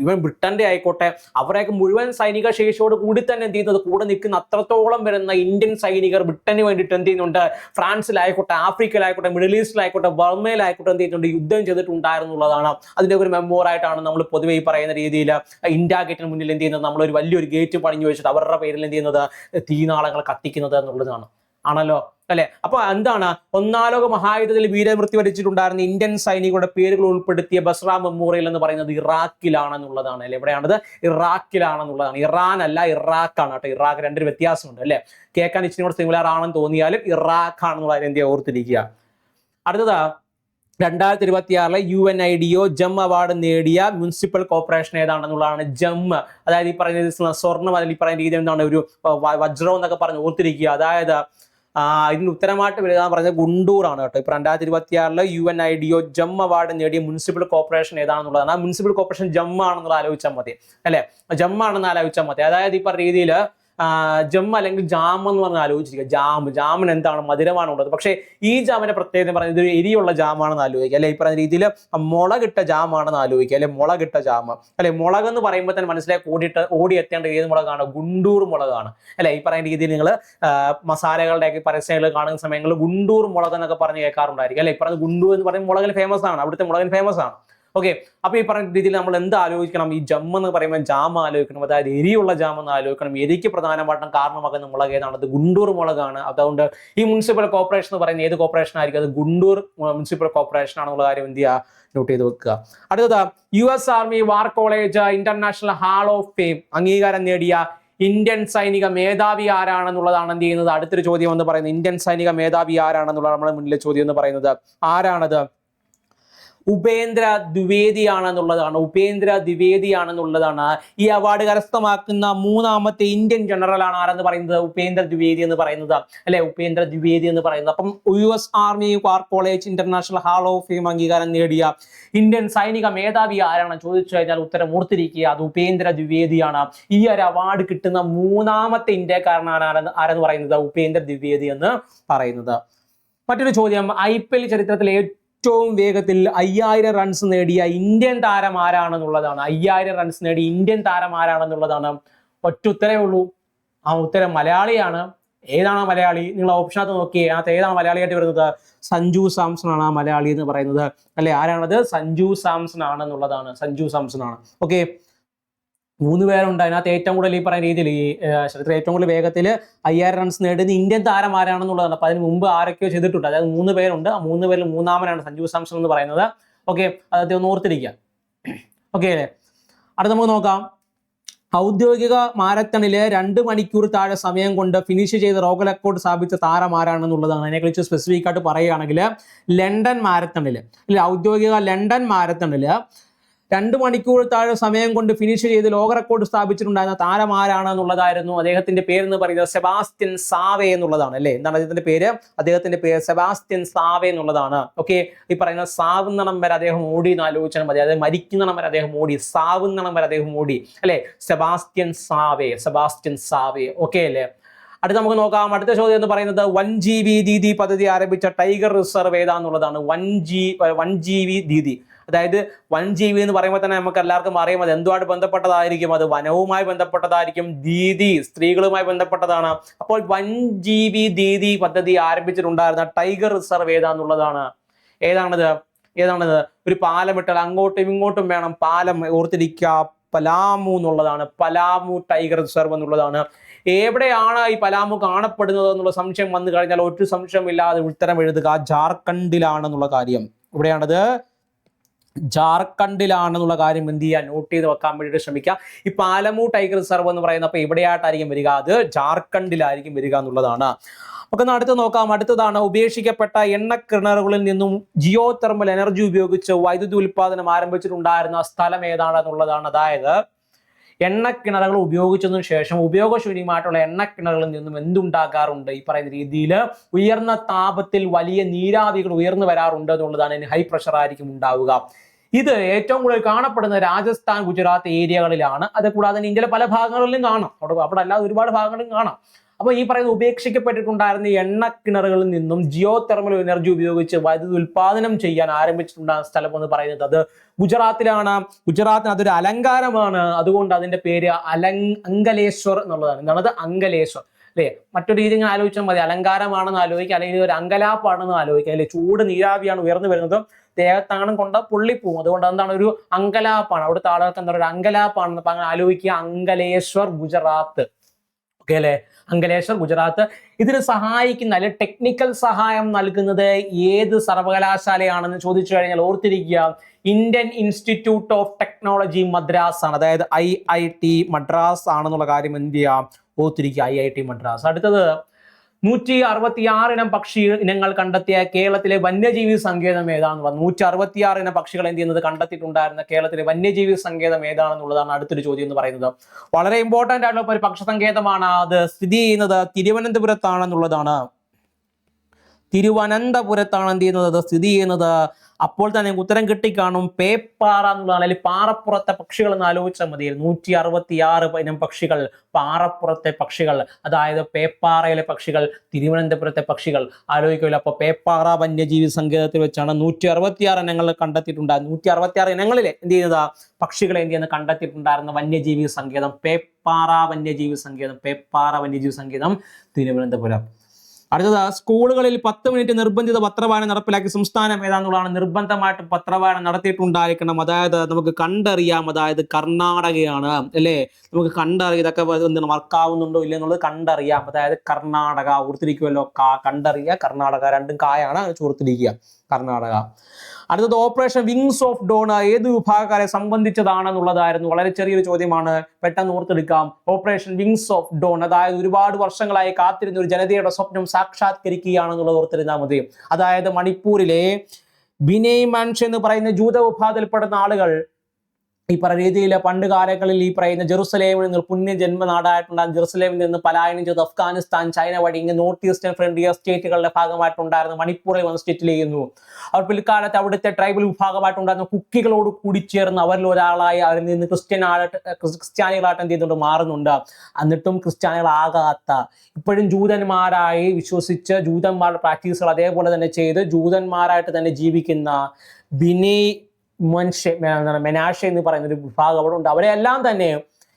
ഇവൻ ബ്രിട്ടന്റെ ആയിക്കോട്ടെ, അവരെയൊക്കെ മുഴുവൻ സൈനിക ശേഷിയോട് കൂടി തന്നെ എന്ത് ചെയ്യുന്നത്, കൂടെ നിൽക്കുന്ന അത്രത്തോളം വരുന്ന ഇന്ത്യൻ സൈനികർ ബ്രിട്ടന് വേണ്ടിയിട്ട് എന്ത് ചെയ്യുന്നുണ്ട്, ഫ്രാൻസിലായിക്കോട്ടെ, ആഫ്രിക്കയിലായിക്കോട്ടെ, മിഡിൽ ഈസ്റ്റിലായിക്കോട്ടെ, ബർമയിലായിക്കോട്ടെ എന്ത് ചെയ്തിട്ടുണ്ട്, യുദ്ധം ചെയ്തിട്ടുണ്ടായിരുന്നുള്ളതാണ്. അതിന്റെ ഒരു മെമ്മോറായിട്ടാണ് നമ്മൾ പൊതുവെ ഈ പറയുന്ന രീതിയിൽ ഇന്ത്യ ഗേറ്റിന് മുന്നിൽ എന്ത് ചെയ്യുന്നത്, നമ്മളൊരു വലിയൊരു ഗേറ്റ് പണിഞ്ഞു വെച്ചിട്ട് അവരുടെ പേരിൽ എന്ത് ചെയ്യുന്നത്, തീനാളങ്ങൾ കത്തിക്കുന്നത് എന്നുള്ളതാണ് ആണല്ലോ അല്ലെ. അപ്പൊ എന്താണ്, ഒന്നാം ലോക മഹായുദ്ധത്തിൽ വീരമൃത്യു വരിച്ചിട്ടുണ്ടായിരുന്ന ഇന്ത്യൻ സൈനികരുടെ പേരുകൾ ഉൾപ്പെടുത്തിയ ബസ്ര മെമ്മോറിയൽ എന്ന് പറയുന്നത് ഇറാഖിലാണെന്നുള്ളതാണ് അല്ലെ. എവിടെയാണത്, ഇറാഖിലാണെന്നുള്ളതാണ്. ഇറാൻ അല്ല, ഇറാഖാണ് കേട്ടോ. ഇറാഖ് രണ്ടൊരു വ്യത്യാസമുണ്ട് അല്ലെ. കേൾക്കാൻ ഇച്ചിരി കൂടെ സിമിലർ ആണെന്ന് തോന്നിയാലും ഇറാഖ് ആണെന്നുള്ള എന്ത് ഓർത്തിരിക്കുക. അടുത്തത് 2026 UNIDO ജം അവാർഡ് നേടിയ മുനിസിപ്പൽ കോർപ്പറേഷൻ ഏതാണെന്നുള്ളതാണ്. ജം, അതായത് ഈ പറയുന്ന സ്വർണ്ണം, അതിൽ ഈ പറയുന്ന രീതി എന്താണ്, ഒരു വജ്രം എന്നൊക്കെ പറഞ്ഞ് ഓർത്തിരിക്കുക. അതായത് ഇതിന് ഉത്തരമായിട്ട് വരിക പറഞ്ഞത് ഗുണ്ടൂർ ആണ് കേട്ടോ. ഇപ്പൊ 2026 UNIDO ജം അവാർഡ് നേടിയ മുനിസിപ്പൽ കോർപ്പറേഷൻ ഏതാണെന്നുള്ളതാണ്. ആ മുനിസിപ്പൽ കോർപ്പറേഷൻ ജം ആണെന്നുള്ള ആലോചിച്ചാൽ മതി അല്ലെ, ജം ആണെന്ന് ആലോചിച്ചാൽ മതി. അതായത് ഈ പറഞ്ഞ രീതിയിൽ ജം അല്ലെങ്കിൽ ജാം എന്ന് പറഞ്ഞാൽ ആലോചിച്ചിരിക്കുക. ജാമിന് എന്താണ്, മധുരമാണ് ഉള്ളത്. പക്ഷേ ഈ ജാമിന്റെ പ്രത്യേകത പറയുന്നത് ഒരു എരിയുള്ള ജാമാണെന്ന് ആലോചിക്കുക അല്ലെ. ഈ പറയുന്ന രീതിയിൽ മുളകിട്ട ജാമാണെന്ന് ആലോചിക്കുക അല്ലെ, മുളകിട്ട ജാം അല്ലെ. മുളക് എന്ന് പറയുമ്പോൾ തന്നെ മനസ്സിലായി ഓടി എത്തേണ്ട ഏത് മുളകാണ്, ഗുണ്ടൂർ മുളകാണ് അല്ലെ. ഈ പറയുന്ന രീതിയിൽ നിങ്ങൾ മസാലകളുടെയൊക്കെ പരസ്യങ്ങൾ കാണുന്ന സമയങ്ങളിൽ ഗുണ്ടൂർ മുളക് എന്നൊക്കെ പറഞ്ഞ് കേൾക്കാറുണ്ടായിരിക്കും അല്ലെ. ഈ പറയുന്ന ഗുണ്ടൂർ എന്ന് പറയുന്നത് മുളകിന് ഫേമസ് ആണ്, അവിടുത്തെ മുളകിന് ഫേമസ് ആണ്. ഓക്കെ, അപ്പൊ ഈ പറഞ്ഞ രീതിയിൽ നമ്മൾ എന്ത് ആലോചിക്കണം, ഈ ജം എന്ന് പറയുമ്പോൾ ജാം ആലോചിക്കണം, അതായത് എരിയുള്ള ജാം എന്ന് ആലോചിക്കണം. എരിക്ക് പ്രധാനമായിട്ടും കാരണമാകുന്ന മുളക് ഏതാണ്, അത് ഗുണ്ടൂർ മുളകാണ്. അതുകൊണ്ട് ഈ മുനിസിപ്പൽ കോർപ്പറേഷൻ എന്ന് പറയുന്നത് ഏത് കോർപ്പറേഷൻ ആയിരിക്കും, അത് ഗുണ്ടൂർ മുനിസിപ്പൽ കോർപ്പറേഷൻ ആണെന്നുള്ള കാര്യം എന്ത് ചെയ്യുക, നോട്ട് ചെയ്ത് വെക്കുക. അടുത്തത് US army war college international hall of fame അംഗീകാരം നേടിയ ഇന്ത്യൻ സൈനിക മേധാവി ആരാണെന്നുള്ളതാണ് എന്ത് ചെയ്യുന്നത്, അടുത്തൊരു ചോദ്യം എന്ന് പറയുന്നത്. ഇന്ത്യൻ സൈനിക മേധാവി ആരാണെന്നുള്ളത് നമ്മുടെ മുന്നിലെ ചോദ്യം എന്ന് പറയുന്നത്. ആരാണത്, ഉപേന്ദ്ര ദ്വിവേദി ആണെന്നുള്ളതാണ്. ഉപേന്ദ്ര ദ്വിവേദി ആണെന്നുള്ളതാണ്. ഈ അവാർഡ് കരസ്ഥമാക്കുന്ന 3ാമത്തെ ഇന്ത്യൻ ജനറൽ ആണ് ആരെന്ന് പറയുന്നത്, ഉപേന്ദ്ര ദ്വിവേദി എന്ന് പറയുന്നത് അല്ലെ. ഉപേന്ദ്ര ദ്വിവേദി എന്ന് പറയുന്നത്. അപ്പം US army war college international hall of fame അംഗീകാരം നേടിയ ഇന്ത്യൻ സൈനിക മേധാവി ആരാണ് ചോദിച്ചു കഴിഞ്ഞാൽ ഉത്തരം ഓർത്തിരിക്കുക, അത് ഉപേന്ദ്ര ദ്വിവേദിയാണ്. ഈ ഒരു അവാർഡ് കിട്ടുന്ന 3ാമത്തെ ഇന്ത്യക്കാരനാണ് ആരെന്ന് പറയുന്നത്, ഉപേന്ദ്ര ദ്വിവേദി എന്ന് പറയുന്നത്. മറ്റൊരു ചോദ്യം, IPL ചരിത്രത്തിലെ ഏറ്റവും വേഗത്തിൽ 5000 റൺസ് നേടിയ ഇന്ത്യൻ താരം ആരാണെന്നുള്ളതാണ്. 5000 റൺസ് നേടിയ ഇന്ത്യൻ താരം ആരാണെന്നുള്ളതാണ്. ഒറ്റ ഉത്തരേ ഉള്ളൂ, ആ ഉത്തരം മലയാളിയാണ്. ഏതാണ് മലയാളി, നിങ്ങൾ ഓപ്ഷനകത്ത് നോക്കിയേ, അതിനകത്ത് ഏതാണ് മലയാളിയായിട്ട് വരുന്നത്, സഞ്ജു സാംസൺ ആണ് ആ മലയാളി എന്ന് പറയുന്നത് അല്ലെ. ആരാണത്, സഞ്ജു സാംസൺ ആണെന്നുള്ളതാണ്. സഞ്ജു സാംസൺ ആണ്. ഓക്കെ, 3 പേരുണ്ട്. അതിനകത്ത് ഏറ്റവും കൂടുതൽ ഈ പറയുന്ന രീതിയിൽ ഈ ചരിത്രത്തിൽ ഏറ്റവും കൂടുതൽ വേഗത്തിൽ 5000 റൺസ് നേടുന്ന ഇന്ത്യൻ താരം ആരാണെന്നുള്ളതാണ്. അപ്പൊ അതിന് മുമ്പ് ആരൊക്കെയോ ചെയ്തിട്ടുണ്ട്. അതായത് 3 പേരുണ്ട്. ആ 3 പേരിൽ 3ാമനാണ് സഞ്ജു സാംസൺ എന്ന് പറയുന്നത്. ഓക്കെ, അതൊക്കെ ഒന്ന് ഓർത്തിരിക്കുക. ഓക്കെ അല്ലേ. അടുത്ത നമുക്ക് നോക്കാം. ഔദ്യോഗിക മാരത്തണില് 2 മണിക്കൂർ താഴെ സമയം കൊണ്ട് ഫിനിഷ് ചെയ്ത് ലോക റെക്കോർഡ് സ്ഥാപിച്ച താരം ആരാണെന്നുള്ളതാണ്. അതിനെക്കുറിച്ച് സ്പെസിഫിക് ആയിട്ട് പറയുകയാണെങ്കിൽ ലണ്ടൻ മാരത്തണില് ഔദ്യോഗിക ലണ്ടൻ മാരത്തണില് 2 മണിക്കൂർ താഴെ സമയം കൊണ്ട് ഫിനിഷ് ചെയ്ത് ലോക റെക്കോർഡ് സ്ഥാപിച്ചിട്ടുണ്ടായിരുന്ന താരം ആരാണെന്നുള്ളതായിരുന്നു. അദ്ദേഹത്തിന്റെ പേരെന്ന് പറയുന്നത് സെബാസ്റ്റ്യൻ സാവേ എന്നുള്ളതാണ് അല്ലെ. എന്താണ് അദ്ദേഹത്തിന്റെ പേര്, അദ്ദേഹത്തിന്റെ പേര് സെബാസ്റ്റ്യൻ സാവേ എന്നുള്ളതാണ്. ഓക്കെ, ഈ പറയുന്ന സാവുന്നിടം വരെ അദ്ദേഹം ഓടി എന്ന് ആലോചിച്ചാൽ മതി. അതായത് മരിക്കുന്നിടം വരെ അദ്ദേഹം ഓടി, സാവുന്നിടം വരെ അദ്ദേഹം ഓടി അല്ലെ. സെബാസ്റ്റ്യൻ സാവേ. ഓക്കെ അല്ലേ. അടുത്ത നമുക്ക് നോക്കാം. അടുത്ത ചോദ്യം എന്ന് പറയുന്നത് 1GB ദീദി പദ്ധതി ആരംഭിച്ച ടൈഗർ റിസർവ് ഏതാന്നുള്ളതാണ്. 1GB ദീദി, അതായത് 1GB എന്ന് പറയുമ്പോൾ തന്നെ നമുക്ക് എല്ലാവർക്കും അറിയാം അത് എന്തുമായിട്ട് ബന്ധപ്പെട്ടതായിരിക്കും, അത് വനവുമായി ബന്ധപ്പെട്ടതായിരിക്കും. ദീദി സ്ത്രീകളുമായി ബന്ധപ്പെട്ടതാണ്. അപ്പോൾ 1GB ദീദി പദ്ധതി ആരംഭിച്ചിട്ടുണ്ടായിരുന്ന ടൈഗർ റിസർവ് ഏതാന്നുള്ളതാണ്. ഏതാണത് ഒരു പാലം ഇട്ടാൽ അങ്ങോട്ടും ഇങ്ങോട്ടും വേണം പാലം, ഓർത്തിരിക്കുക. പലാമു എന്നുള്ളതാണ്. പലാമു ടൈഗർ റിസർവ് എന്നുള്ളതാണ്. എവിടെയാണ് ഈ പലാമു കാണപ്പെടുന്നത് എന്നുള്ള സംശയം വന്നു കഴിഞ്ഞാൽ ഒരു സംശയമില്ലാതെ ഉത്തരം എഴുതുക, ജാർഖണ്ഡിലാണെന്നുള്ള കാര്യം. എവിടെയാണത്, ജാർഖണ്ഡിലാണെന്നുള്ള കാര്യം എന്ത് ചെയ്യുക, നോട്ട് ചെയ്ത് വെക്കാൻ വേണ്ടിയിട്ട് ശ്രമിക്കുക. ഈ പാലമു ടൈഗർ റിസർവ് എന്ന് പറയുന്നത് അപ്പൊ എവിടെയായിട്ടായിരിക്കും വരിക, അത് ജാർഖണ്ഡിലായിരിക്കും വരിക എന്നുള്ളതാണ്. നമുക്ക് അടുത്ത് നോക്കാം. അടുത്തതാണ് ഉപേക്ഷിക്കപ്പെട്ട എണ്ണക്കിണറുകളിൽ നിന്നും ജിയോ തെർമൽ എനർജി ഉപയോഗിച്ച് വൈദ്യുതി ഉൽപാദനം ആരംഭിച്ചിട്ടുണ്ടായിരുന്ന സ്ഥലം ഏതാണെന്നുള്ളതാണ്. അതായത് എണ്ണക്കിണറുകൾ ഉപയോഗിച്ചതിനു ശേഷം ഉപയോഗശൂന്യമായിട്ടുള്ള എണ്ണക്കിണറുകളിൽ നിന്നും എന്തുണ്ടാകാറുണ്ട്? ഈ പറയുന്ന രീതിയിൽ ഉയർന്ന താപത്തിൽ വലിയ നീരാവികൾ ഉയർന്നു വരാറുണ്ട് എന്നുള്ളതാണ്. ഇതിന് ഹൈ പ്രഷർ ആയിരിക്കും ഉണ്ടാവുക. ഇത് ഏറ്റവും കൂടുതൽ കാണപ്പെടുന്ന രാജസ്ഥാൻ, ഗുജറാത്ത് ഏരിയകളിലാണ്. അത് കൂടാതെ ഇന്ത്യയിലെ പല ഭാഗങ്ങളിലും കാണാം. അവിടെ അല്ലാതെ ഒരുപാട് ഭാഗങ്ങളിലും കാണാം. അപ്പോൾ ഈ പറയുന്ന ഉപേക്ഷിക്കപ്പെട്ടിട്ടുണ്ടായിരുന്ന എണ്ണക്കിണറുകളിൽ നിന്നും ജിയോ തെർമൽ എനർജി ഉപയോഗിച്ച് വൈദ്യുതി ഉൽപാദനം ചെയ്യാൻ ആരംഭിച്ചിട്ടുണ്ടാകുന്ന സ്ഥലം എന്ന് പറയുന്നത് അത് ഗുജറാത്തിലാണ്. ഗുജറാത്തിന് അതൊരു അലങ്കാരമാണ്. അതുകൊണ്ട് അതിന്റെ പേര് അങ്കലേശ്വർ എന്നുള്ളതാണ്. എന്താണത്? അങ്കലേശ്വർ അല്ലെ? മറ്റൊരു രീതി ഇങ്ങനെ ആലോചിച്ചാൽ മതി. അലങ്കാരമാണെന്ന് ആലോചിക്കുക, അല്ലെങ്കിൽ ഒരു അങ്കലാപ്പാണെന്ന് ആലോചിക്കുക അല്ലെ? ചൂട് നീരാവിയാണ് ഉയർന്നു വരുന്നത്, ദേഹത്താണം കൊണ്ട് പൊള്ളിപ്പോവും. അതുകൊണ്ട് എന്താണ്? ഒരു അങ്കലാപ്പാണ്. അവിടുത്തെ ആളുകൾക്ക് എന്താ പറയുക? അങ്കലാപ്പാണെന്ന്. അപ്പൊ അങ്ങനെ ആലോചിക്കുക. അങ്കലേശ്വർ, ഗുജറാത്ത്. ഓക്കെ അല്ലെ? അങ്കലേശ്വർ, ഗുജറാത്ത്. ഇതിന് സഹായിക്കുന്ന അല്ലെങ്കിൽ ടെക്നിക്കൽ സഹായം നൽകുന്നത് ഏത് സർവകലാശാലയാണെന്ന് ചോദിച്ചു കഴിഞ്ഞാൽ ഓർത്തിരിക്കുക, Indian institute of technology Madras ആണ്. അതായത് IIT മദ്രാസ് ആണെന്നുള്ള കാര്യം എന്ത് ചെയ്യാം? ഓർത്തിരിക്കുക, IIT മദ്രാസ്. അടുത്തത് 166 ഇനം പക്ഷി ഇനങ്ങൾ കണ്ടെത്തിയ കേരളത്തിലെ വന്യജീവി സങ്കേതം ഏതാണെന്നുള്ളത്. 166 ഇനം പക്ഷികൾ എന്ത് ചെയ്യുന്നത് കണ്ടെത്തിയിട്ടുണ്ടായിരുന്ന കേരളത്തിലെ വന്യജീവി സങ്കേതം ഏതാണെന്നുള്ളതാണ് അടുത്തൊരു ചോദ്യം എന്ന് പറയുന്നത്. വളരെ ഇമ്പോർട്ടന്റ് ആയിട്ടുള്ള ഒരു പക്ഷി സങ്കേതമാണ്. അത് സ്ഥിതി ചെയ്യുന്നത് തിരുവനന്തപുരത്താണെന്നുള്ളതാണ്. തിരുവനന്തപുരത്താണ് എന്ത് ചെയ്യുന്നത്? അത് സ്ഥിതി ചെയ്യുന്നത്. അപ്പോൾ തന്നെ ഉത്തരം കിട്ടിക്കാണും. പേപ്പാറ എന്നുള്ളതാണ്. അല്ലെങ്കിൽ പാറപ്പുറത്തെ പക്ഷികൾ എന്ന് ആലോചിച്ചാൽ മതി. 166 ഇനം പക്ഷികൾ, പാറപ്പുറത്തെ പക്ഷികൾ, അതായത് പേപ്പാറയിലെ പക്ഷികൾ, തിരുവനന്തപുരത്തെ പക്ഷികൾ. ആലോചിക്കില്ല. അപ്പൊ പേപ്പാറ വന്യജീവി സങ്കേതത്തിൽ വെച്ചാണ് 166 ഇനങ്ങൾ കണ്ടെത്തിയിട്ടുണ്ടായിരുന്നു. 166 ഇനങ്ങളിൽ എന്ത് ചെയ്യുന്നത്? പക്ഷികളെ എന്ത് ചെയ്യുന്നത്? കണ്ടെത്തിയിട്ടുണ്ടായിരുന്ന വന്യജീവി സങ്കേതം പേപ്പാറ വന്യജീവി സങ്കേതം. പേപ്പാറ വന്യജീവി സങ്കേതം, തിരുവനന്തപുരം. അടുത്തത് സ്കൂളുകളിൽ 10 മിനിറ്റ് നിർബന്ധിത പത്രവായന നടപ്പിലാക്കി സംസ്ഥാനം ഏതാണെന്നുള്ളതാണ്. നിർബന്ധമായിട്ട് പത്രവായന നടത്തിയിട്ടുണ്ടായിരിക്കണം. അതായത് നമുക്ക് കണ്ടറിയാം. അതായത് കർണാടകയാണ് അല്ലേ? നമുക്ക് കണ്ടറിയാം ഇതൊക്കെ എന്താണ് വർക്കാവുന്നുണ്ടോ ഇല്ല എന്നുള്ളത് കണ്ടറിയാം. അതായത് കർണാടക. ഓർത്തിരിക്കുമല്ലോ. കണ്ടറിയുക, കർണാടക. രണ്ടും കായാണ്. ഓർത്തിരിക്കുക, കർണാടക. അടുത്തത് ഓപ്പറേഷൻ വിങ്സ് ഓഫ് ഡോൺ ഏത് വിഭാഗക്കാരെ സംബന്ധിച്ചതാണെന്നുള്ളതായിരുന്നു. വളരെ ചെറിയൊരു ചോദ്യമാണ്, പെട്ടെന്ന് ഓർത്തെടുക്കാം. ഓപ്പറേഷൻ വിങ്സ് ഓഫ് ഡോൺ അതായത് ഒരുപാട് വർഷങ്ങളായി കാത്തിരുന്ന ഒരു ജനതയുടെ സ്വപ്നം സാക്ഷാത്കരിക്കുകയാണെന്നുള്ളത് ഓർത്തിരുന്നാൽ മതി. അതായത് മണിപ്പൂരിലെ ബിനൈ മൻഷ് എന്ന് പറയുന്ന ജൂത വിഭാഗത്തിൽപ്പെടുന്ന ആളുകൾ ഈ പറയുന്ന രീതിയിൽ പണ്ട് കാലങ്ങളിൽ ഈ പറയുന്ന ജെറുസലേമിൽ നിന്ന് പുണ്യ ജന്മനാടായിട്ടുണ്ടാകുന്ന ജെറുസലേമിൽ നിന്ന് പലായനം ചെയ്ത് അഫ്ഗാനിസ്ഥാൻ, ചൈന വഴി ഇങ്ങനെ നോർത്ത് ഈസ്റ്റേൺ ഫ്രണ്ടിയർ സ്റ്റേറ്റുകളുടെ ഭാഗമായിട്ടുണ്ടായിരുന്ന മണിപ്പൂരിൽ വന്ന് സെറ്റിൽ ചെയ്യുന്നു. അവർ പിൽക്കാലത്ത് അവിടുത്തെ ട്രൈബൽ വിഭാഗമായിട്ടുണ്ടായിരുന്ന കുക്കികളോട് കൂടി ചേർന്ന് അവരിൽ ഒരാളായി അവരിൽ നിന്ന് ക്രിസ്ത്യാനികളായിട്ട് എന്ത് ചെയ്യുന്നുണ്ട്? മാറുന്നുണ്ട്. എന്നിട്ടും ക്രിസ്ത്യാനികളാകാത്ത, ഇപ്പോഴും ജൂതന്മാരായി വിശ്വസിച്ച് ജൂതന്മാരുടെ പ്രാക്ടീസുകൾ അതേപോലെ തന്നെ ചെയ്ത് ജൂതന്മാരായിട്ട് തന്നെ ജീവിക്കുന്ന ബിനൈ മെനാഷെ എന്ന് പറയുന്ന ഒരു വിഭാഗം അവിടെ ഉണ്ട്. അവരെല്ലാം തന്നെ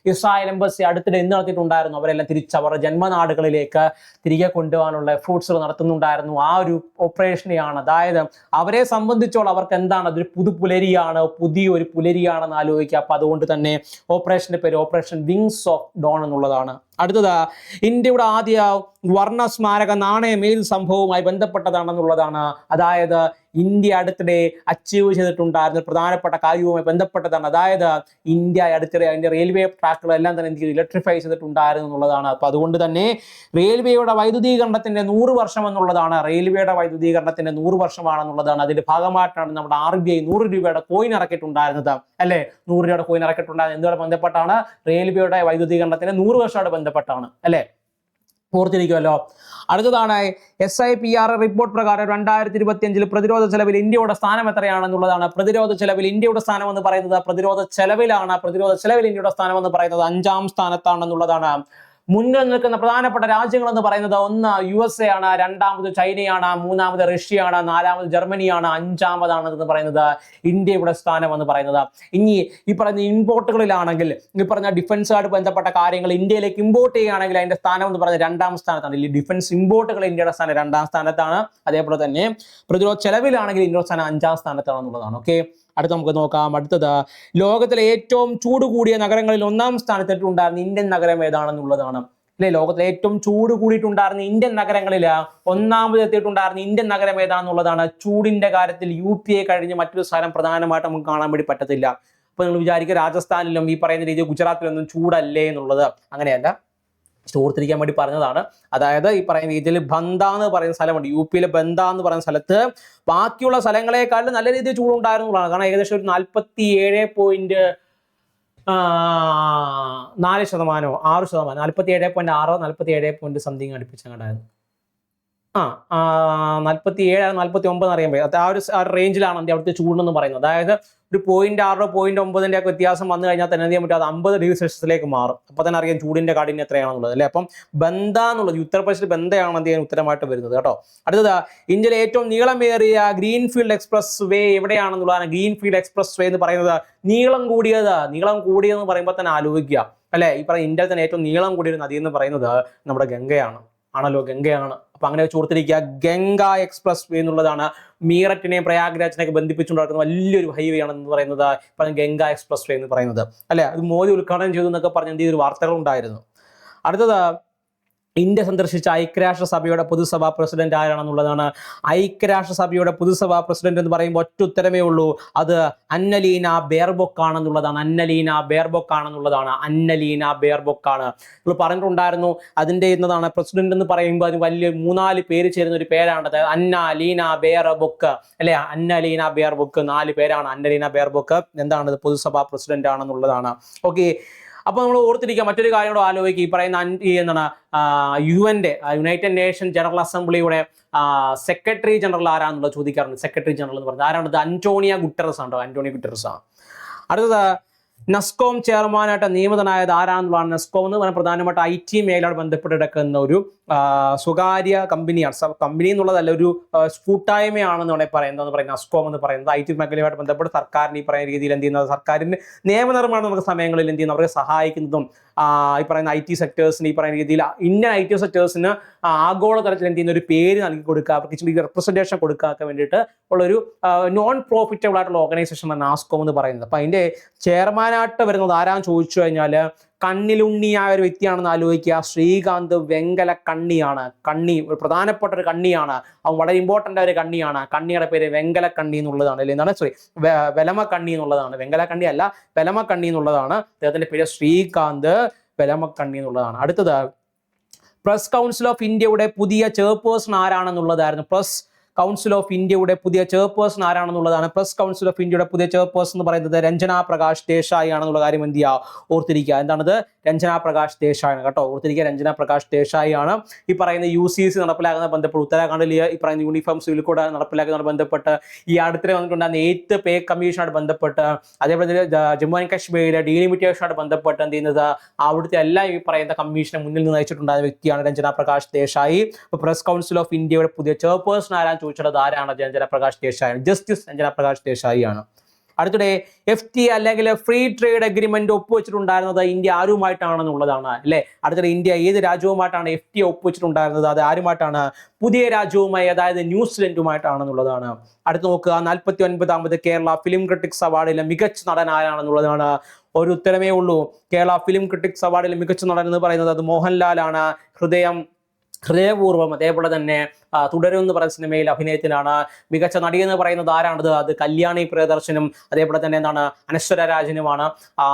ഇസ്രായേൽ എംബസി അടുത്തിടെ എന്ത് നടത്തിയിട്ടുണ്ടായിരുന്നു? അവരെല്ലാം തിരിച്ച് അവരുടെ ജന്മനാടുകളിലേക്ക് തിരികെ കൊണ്ടുപോകാനുള്ള എഫേർട്സുകൾ നടത്തുന്നുണ്ടായിരുന്നു. ആ ഒരു ഓപ്പറേഷനെയാണ്. അതായത് അവരെ സംബന്ധിച്ചോളം അവർക്ക് എന്താണ്? അതൊരു പുതുപുലരിയാണ്, പുതിയൊരു പുലരിയാണെന്ന് ആലോചിക്കുക. അപ്പൊ അതുകൊണ്ട് തന്നെ ഓപ്പറേഷന്റെ പേര് ഓപ്പറേഷൻ വിങ്സ് ഓഫ് ഡോൺ എന്നുള്ളതാണ്. അടുത്തത് ഇന്ത്യയുടെ ആദ്യ വർണ്ണ സ്മാരക നാണയം ഏത് സംഭവവുമായി ബന്ധപ്പെട്ടതാണെന്നുള്ളതാണ്. അതായത് ഇന്ത്യ അടുത്തിടെ അച്ചീവ് ചെയ്തിട്ടുണ്ടായിരുന്ന പ്രധാനപ്പെട്ട കാര്യവുമായി ബന്ധപ്പെട്ടതാണ്. അതായത് ഇന്ത്യ അടുത്തിടെ അതിന്റെ റെയിൽവേ ട്രാക്കുകളെല്ലാം തന്നെ എന്ത് ഇലക്ട്രിഫൈ ചെയ്തിട്ടുണ്ടായിരുന്നു എന്നുള്ളതാണ്. അപ്പൊ അതുകൊണ്ട് തന്നെ റെയിൽവേയുടെ വൈദ്യുതീകരണത്തിന്റെ 100 വർഷം എന്നുള്ളതാണ്. റെയിൽവേയുടെ വൈദ്യുതീകരണത്തിന്റെ 100 വർഷമാണെന്നുള്ളതാണ്. അതിന്റെ ഭാഗമായിട്ടാണ് നമ്മുടെ RBI 100 രൂപയുടെ കോയിൻ ഇറക്കിയിട്ടുണ്ടായിരുന്നത് അല്ലെ? 100 രൂപയുടെ കോയിൻ ഇറക്കിയിട്ടുണ്ടായിരുന്നത് എന്തുമായി ബന്ധപ്പെട്ടാണ്? റെയിൽവേയുടെ വൈദ്യുതീകരണത്തിന്റെ 100 വർഷമായിട്ട് ബന്ധപ്പെട്ടാണ് അല്ലെ? ഓർത്തിരിക്കുമല്ലോ. അടുത്തതാണ് SIPR റിപ്പോർട്ട് പ്രകാരം 2025 പ്രതിരോധ ചെലവിൽ ഇന്ത്യയുടെ സ്ഥാനം എത്രയാണെന്നുള്ളതാണ്. പ്രതിരോധ ചെലവിൽ ഇന്ത്യയുടെ സ്ഥാനം എന്ന് പറയുന്നത് പ്രതിരോധ ചെലവിൽ ഇന്ത്യയുടെ സ്ഥാനം എന്ന് പറയുന്നത് 5ാം സ്ഥാനത്താണെന്നുള്ളതാണ്. മുന്നിൽ നിൽക്കുന്ന പ്രധാനപ്പെട്ട രാജ്യങ്ങൾ എന്ന് പറയുന്നത് 1 USA ആണ്, 2ാമത് ചൈനയാണ്, 3ാമത് റഷ്യയാണ്, 4ാമത് ജർമ്മനിയാണ്, 5ാമതാണ് എന്ന് പറയുന്നത് ഇന്ത്യയുടെ സ്ഥാനം എന്ന് പറയുന്നത്. ഇനി ഈ പറയുന്ന ഇമ്പോർട്ടുകളിലാണെങ്കിൽ ഈ പറഞ്ഞ ഡിഫൻസുമായിട്ട് ബന്ധപ്പെട്ട കാര്യങ്ങൾ ഇന്ത്യയിലേക്ക് ഇമ്പോർട്ട് ചെയ്യുകയാണെങ്കിൽ അതിന്റെ സ്ഥാനം എന്ന് പറയുന്നത് 2ാം സ്ഥാനത്താണ്. ഈ ഡിഫൻസ് ഇമ്പോർട്ടുകൾ ഇന്ത്യയുടെ സ്ഥാനം 2ാം സ്ഥാനത്താണ്. അതേപോലെ തന്നെ പ്രതിരോധ ചെലവിലാണെങ്കിൽ ഇന്ത്യയുടെ സ്ഥാനം 5ാം സ്ഥാനത്താണെന്നുള്ളതാണ്. ഓക്കെ, അടുത്ത നമുക്ക് നോക്കാം. അടുത്തത് ലോകത്തിലെ ഏറ്റവും ചൂട് കൂടിയ നഗരങ്ങളിൽ 1ാം സ്ഥാനത്തെത്തിയിട്ടുണ്ടായിരുന്ന ഇന്ത്യൻ നഗരം ഏതാണെന്നുള്ളതാണ് അല്ലെ? ലോകത്തിലെ ഏറ്റവും ചൂട് കൂടിയിട്ടുണ്ടായിരുന്ന ഇന്ത്യൻ നഗരങ്ങളിൽ 1ാമത് എത്തിയിട്ടുണ്ടായിരുന്ന ഇന്ത്യൻ നഗരം ഏതാണെന്നുള്ളതാണ്. ചൂടിന്റെ കാര്യത്തിൽ UP കഴിഞ്ഞ് മറ്റൊരു സ്ഥലം പ്രധാനമായിട്ട് നമുക്ക് കാണാൻ വേണ്ടി പറ്റത്തില്ല. അപ്പൊ നിങ്ങൾ വിചാരിക്കുക രാജസ്ഥാനിലും ഈ പറയുന്ന രീതിയിൽ ഗുജറാത്തിലൊന്നും ചൂടല്ലേ എന്നുള്ളത്. അങ്ങനെയല്ല. ഓർത്തിരിക്കാൻ വേണ്ടി പറഞ്ഞതാണ്. അതായത് ഈ പറയുന്ന രീതിയിൽ ബന്ദ എന്ന് പറയുന്ന സ്ഥലമുണ്ട്, യു പിയിലെ ബന്ദ എന്ന് പറയുന്ന സ്ഥലത്ത് ബാക്കിയുള്ള സ്ഥലങ്ങളെക്കാളും നല്ല രീതിയിൽ ചൂടുണ്ടായിരുന്നതാണ്. കാരണം ഏകദേശം ഒരു 47.4%, 6%, 47.6, 47 സംതിങ് അടുപ്പിച്ചങ്ങണ്ടായിരുന്നു. 47, 49 അറിയാൻ പറ്റും. ആ ഒരു റേഞ്ചിലാണ് അവിടുത്തെ ചൂടെന്ന് പറയുന്നത്. അതായത് ഒരു 0.6, 0.9 ഒക്കെ വ്യത്യാസം വന്നു കഴിഞ്ഞാൽ തന്നെ എന്ത് ചെയ്യാൻ പറ്റും, അത് 50 ഡിഗ്രി സെൽഷ്യസിലേക്ക് മാറും. അപ്പൊ തന്നെ അറിയാം ചൂടിന്റെ കാഠിന്യം എത്രയാണെന്നുള്ളത് അല്ലെ. അപ്പം ബന്ദ എന്നുള്ളത് ഉത്തർപ്രദേശിൽ ബന്ദയാണ് എന്ത് ചെയ്യാൻ ഉത്തരമായിട്ട് വരുന്നത് കേട്ടോ. അടുത്തത് ഇന്ത്യയിലെ ഏറ്റവും നീളമേറിയ ഗ്രീൻഫീൽഡ് എക്സ്പ്രസ് വേ എവിടെയാണെന്നുള്ളതാണ്. ഗ്രീൻഫീൽഡ് എക്സ്പ്രസ് വേ എന്ന് പറയുന്നത് നീളം കൂടിയതെന്ന് പറയുമ്പോൾ തന്നെ ആലോചിക്കുക അല്ലെ. ഈ പറയുന്ന ഇന്ത്യയിൽ തന്നെ ഏറ്റവും നീളം കൂടിയ നദി എന്ന് പറയുന്നത് നമ്മുടെ ഗംഗയാണ്, ഗംഗയാണ്. അപ്പൊ അങ്ങനെ ഓർത്തിരിക്കുക, ഗംഗ എക്സ്പ്രസ് വേ എന്നുള്ളതാണ് മീററ്റിനെയും പ്രയാഗ്രാജിനെയൊക്കെ ബന്ധിപ്പിച്ചുകൊണ്ട് നടക്കുന്ന വലിയൊരു ഹൈവേ ആണെന്ന് പറയുന്നത് ഗംഗ എക്സ്പ്രസ് വേ എന്ന് പറയുന്നത് അല്ലെ. അത് മോദി ഉദ്ഘാടനം ചെയ്തു എന്നൊക്കെ പറഞ്ഞ് എന്ത് ചെയ്തൊരു വാർത്തകൾ ഉണ്ടായിരുന്നു. അടുത്തത് ഇന്ത്യ സന്ദർശിച്ച ഐക്യരാഷ്ട്രസഭയുടെ പൊതുസഭാ പ്രസിഡന്റ് ആരാണെന്നുള്ളതാണ്. ഐക്യരാഷ്ട്രസഭയുടെ പൊതുസഭാ പ്രസിഡന്റ് എന്ന് പറയുമ്പോൾ ഒറ്റ ഉത്തരമേ ഉള്ളൂ, അത് അന്നലീന ബെയർബൊക്ക് ആണെന്നുള്ളതാണ്. അന്നലീന ബെയർബൊക്ക് ആണ്. നമ്മൾ പറഞ്ഞിട്ടുണ്ടായിരുന്നു അതിൻ്റെ എന്നതാണ് പ്രസിഡന്റ് എന്ന് പറയുമ്പോൾ അത് വലിയ 3-4 പേര് ചേരുന്ന ഒരു പേരാണ് അന്നലീന ബെയർബൊക്ക് അല്ലെ. അന്നലീന ബെയർബൊക്ക് 4 പേരാണ്. അന്നലീന ബെയർബൊക്ക് എന്താണ് പ്രൊതുസഭാ പ്രസിഡന്റ് ആണെന്നുള്ളതാണ്. ഓക്കെ, അപ്പൊ നമ്മൾ ഓർത്തിരിക്കുക മറ്റൊരു കാര്യം കൂടെ ആലോചിക്കുക. ഈ പറയുന്ന എന്താണ് യുണൈറ്റഡ് നേഷൻ ജനറൽ അസംബ്ലിയുടെ സെക്രട്ടറി ജനറൽ ആരാന്നുള്ളത് ചോദിക്കാറുണ്ട്. സെക്രട്ടറി ജനറൽ എന്ന് പറഞ്ഞത് ആരാണത്? അന്റോണിയോ ഗുട്ടറസ് ആണ്. അടുത്തത് നെസ്കോം ചെയർമാനായിട്ട് നിയമിതനായത് ആരാണെന്നുള്ളതാണ്. നെസ്കോം എന്ന് പറഞ്ഞാൽ പ്രധാനമായിട്ട് IT മേഖലയോട് ബന്ധപ്പെട്ട് കിടക്കുന്ന ഒരു സ്വകാര്യ കമ്പനിയാണ്. കമ്പനി എന്നുള്ളതല്ല, ഒരു കൂട്ടായ്മയാണെന്ന് വേണമെങ്കിൽ പറയുന്നത് നെസ്കോം എന്ന് പറയുന്നത് IT മേഖലയുമായിട്ട് ബന്ധപ്പെട്ട് സർക്കാരിന് ഈ പറയുന്ന രീതിയിൽ എന്ത് ചെയ്യുന്നത്, സർക്കാരിന് നിയമനിർമ്മാണം നമുക്ക് സമയങ്ങളിൽ എന്ത് ചെയ്യുന്നു അവരെ സഹായിക്കുന്നതും ഈ പറയുന്ന IT സെക്ടേഴ്സിന് ഈ പറയുന്ന രീതിയിൽ ഇന്ത്യൻ IT സെക്ടേഴ്സിന് ആഗോളതലത്തിൽ എന്ത് ചെയ്യുന്ന ഒരു പേര് നൽകി കൊടുക്കുക, അവർക്ക് ഇച്ചിരി റെപ്രസെന്റേഷൻ കൊടുക്കാൻ വേണ്ടിയിട്ട് ഉള്ളൊരു നോൺ പ്രോഫിറ്റബിൾ ആയിട്ടുള്ള ഓർഗനൈസേഷനാണ് നാസ്കോം എന്ന് പറയുന്നത്. അപ്പൊ അതിന്റെ ചെയർമാനായിട്ട് വരുന്നത് ആരാന്ന് ചോദിച്ചു കഴിഞ്ഞാൽ കണ്ണിലുണ്ണിയായ ഒരു വ്യക്തിയാണെന്ന് ആലോചിക്കുക. ശ്രീകാന്ത് വെങ്കല കണ്ണിയാണ്. ഒരു പ്രധാനപ്പെട്ട ഒരു കണ്ണിയാണ്. അവൻ വളരെ ഇമ്പോർട്ടൻ്റ് ആയ ഒരു കണ്ണിയാണ്. കണ്ണിയുടെ പേര് വെങ്കല കണ്ണി എന്നുള്ളതാണ്. അല്ലെ എന്താണ് വെലമ കണ്ണി എന്നുള്ളതാണ്. വെങ്കല കണ്ണി അല്ല, വെലമ കണ്ണി എന്നുള്ളതാണ്. അദ്ദേഹത്തിന്റെ പേര് ശ്രീകാന്ത് വെലമ കണ്ണി എന്നുള്ളതാണ്. അടുത്തത് പ്രസ് കൗൺസിൽ ഓഫ് ഇന്ത്യയുടെ പുതിയ ചെയർപേഴ്സൺ ആരാണെന്നുള്ളതായിരുന്നു. പ്രസ് കൗൺസിൽ ഓഫ് ഇന്ത്യയുടെ പുതിയ ചെയർപേഴ്സൺ ആരാണെന്നുള്ളതാണ്. പ്രസ് കൗൺസിൽ ഓഫ് ഇന്ത്യയുടെ പുതിയ ചെയർപേഴ്സൺ എന്ന് പറയുന്നത് രഞ്ജന പ്രകാശ് ദേശായി ആണെന്നുള്ള കാര്യം എന്ത് ചെയ്യുക, ഓർത്തിരിക്കുക. എന്താണത്? രഞ്ജന പ്രകാശ് ദേശായി ആണ് കേട്ടോ, ഓർത്തിരിക്കുക. രഞ്ജന പ്രകാശ് ദേശായി ആണ്. ഈ പറയുന്ന UCC നടപ്പിലാക്കുന്ന ബന്ധപ്പെട്ട് ഉത്തരാഖണ്ഡിൽ ഈ പറയുന്ന യൂണിഫോം സിവിൽ കോഡ് നടപ്പിലാക്കുന്നതുമായി ബന്ധപ്പെട്ട് ഈ അടുത്തിടെ വന്നിട്ടുണ്ടാകുന്ന 8th പേ കമ്മീഷനായിട്ട് ബന്ധപ്പെട്ട്, അതേപോലെ തന്നെ ജമ്മു ആൻഡ് കാശ്മീരിലെ ഡീലിമിറ്റേഷനായിട്ട് ബന്ധപ്പെട്ട് എന്ത് ചെയ്യുന്നത് അവിടുത്തെ എല്ലാ ഈ പറയുന്ന കമ്മീഷനെ മുന്നിൽ നിന്ന് നയിച്ചിട്ടുണ്ടായ വ്യക്തിയാണ് Ranjana Prakash Desai. Press council of ഇന്ത്യയുടെ പുതിയ ചെയർപേഴ്സൺ ആരാൻ ചോദിച്ചത് ആരാണ്? രഞ്ജന പ്രകാശ് ദേശായി, ജസ്റ്റിസ് രഞ്ജന പ്രകാശ് ദേശായി ആണ്. അടുത്തിടെ FTA അല്ലെങ്കിൽ ഫ്രീ ട്രേഡ് അഗ്രിമെന്റ് ഒപ്പുവെച്ചിട്ടുണ്ടായിരുന്നത് ഇന്ത്യ ആരുമായിട്ടാണെന്നുള്ളതാണ് അല്ലെ. അടുത്തിടെ ഇന്ത്യ ഏത് രാജ്യവുമായിട്ടാണ് FTA ഒപ്പുവെച്ചിട്ടുണ്ടായിരുന്നത്? അത് ആരുമായിട്ടാണ്? പുതിയ രാജ്യവുമായി, അതായത് ന്യൂസിലൻഡുമായിട്ടാണെന്നുള്ളതാണ്. അടുത്ത് നോക്കുക, 49ാമത് കേരള ഫിലിം ക്രിട്ടിക്സ് അവാർഡിലെ മികച്ച നടൻ ആരാണെന്നുള്ളതാണ്. ഒരു ഉത്തരമേ ഉള്ളൂ. കേരള ഫിലിം ക്രിട്ടിക്സ് അവാർഡിലെ മികച്ച നടൻ എന്ന് പറയുന്നത് അത് മോഹൻലാൽ ആണ്. ഹൃദയപൂർവ്വം, അതേപോലെ തന്നെ തുടരും എന്ന് പറയുന്ന സിനിമയിൽ അഭിനയത്തിനാണ്. മികച്ച നടി എന്ന് പറയുന്നത് ആരാണത്? അത് കല്യാണി പ്രിയദർശനും അതേപോലെ തന്നെ എന്താണ് അനശ്വര രാജനുമാണ്.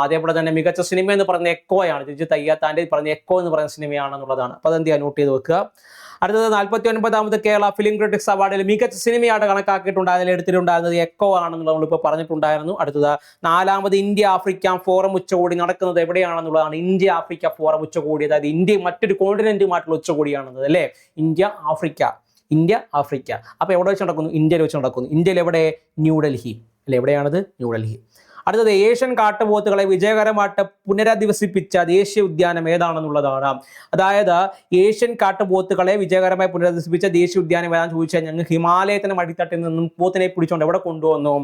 അതേപോലെ തന്നെ മികച്ച സിനിമ എന്ന് പറയുന്നത് എക്കോയാണ്. രഞ്ജിത്ത് അയ്യാത്താൻ്റെ പറഞ്ഞ എക്കോ എന്ന് പറയുന്ന സിനിമയാണെന്നുള്ളതാണ്. അപ്പൊ അതെന്ത് ചെയ്യാൻ നോട്ട് ചെയ്ത് വെക്കുക. അടുത്തത് 49ാമത് കേരള ഫിലിം ക്രിട്ടിക്സ് അവാർഡിൽ മികച്ച സിനിമയായിട്ട് കണക്കാക്കിയിട്ടുണ്ടായിരുന്നത് എടുത്തിട്ടുണ്ടായിരുന്നത് എക്കോ ആണെന്നുള്ളത് നമ്മളിപ്പോൾ പറഞ്ഞിട്ടുണ്ടായിരുന്നു. അടുത്തത് 4ാമത് ഇന്ത്യ ആഫ്രിക്ക ഫോറം ഉച്ചകോടി നടക്കുന്നത് എവിടെയാണെന്നുള്ളതാണ്. ഇന്ത്യ ആഫ്രിക്ക ഫോറം ഉച്ചകോടി, അതായത് ഇന്ത്യ മറ്റൊരു കോണ്ടിനെന്റുമായിട്ടുള്ള ഉച്ചകോടിയാണെന്നത് അല്ലേ. India Africa. അപ്പൊ എവിടെ വെച്ച് നടക്കുന്നു? ഇന്ത്യയിൽ വെച്ച് നടക്കുന്നു. ഇന്ത്യയിൽ എവിടെ? ന്യൂഡൽഹി അല്ലെ. എവിടെയാണത്? ന്യൂഡൽഹി. അടുത്തത് ഏഷ്യൻ കാട്ടുപോത്തുകളെ വിജയകരമായിട്ട് പുനരധിവസിപ്പിച്ച ദേശീയ ഉദ്യാനം ഏതാണെന്നുള്ളതാണ്. അതായത് ഏഷ്യൻ കാട്ടുപോത്തുകളെ വിജയകരമായി പുനരധിവസിപ്പിച്ച ദേശീയ ഉദ്യാനം ഏതാണെന്ന് ചോദിച്ചാൽ ഞങ്ങൾ ഹിമാലയത്തിന് മടിത്തട്ടിൽ നിന്നും പോത്തിനെ പിടിച്ചുകൊണ്ട് എവിടെ കൊണ്ടുവന്നു?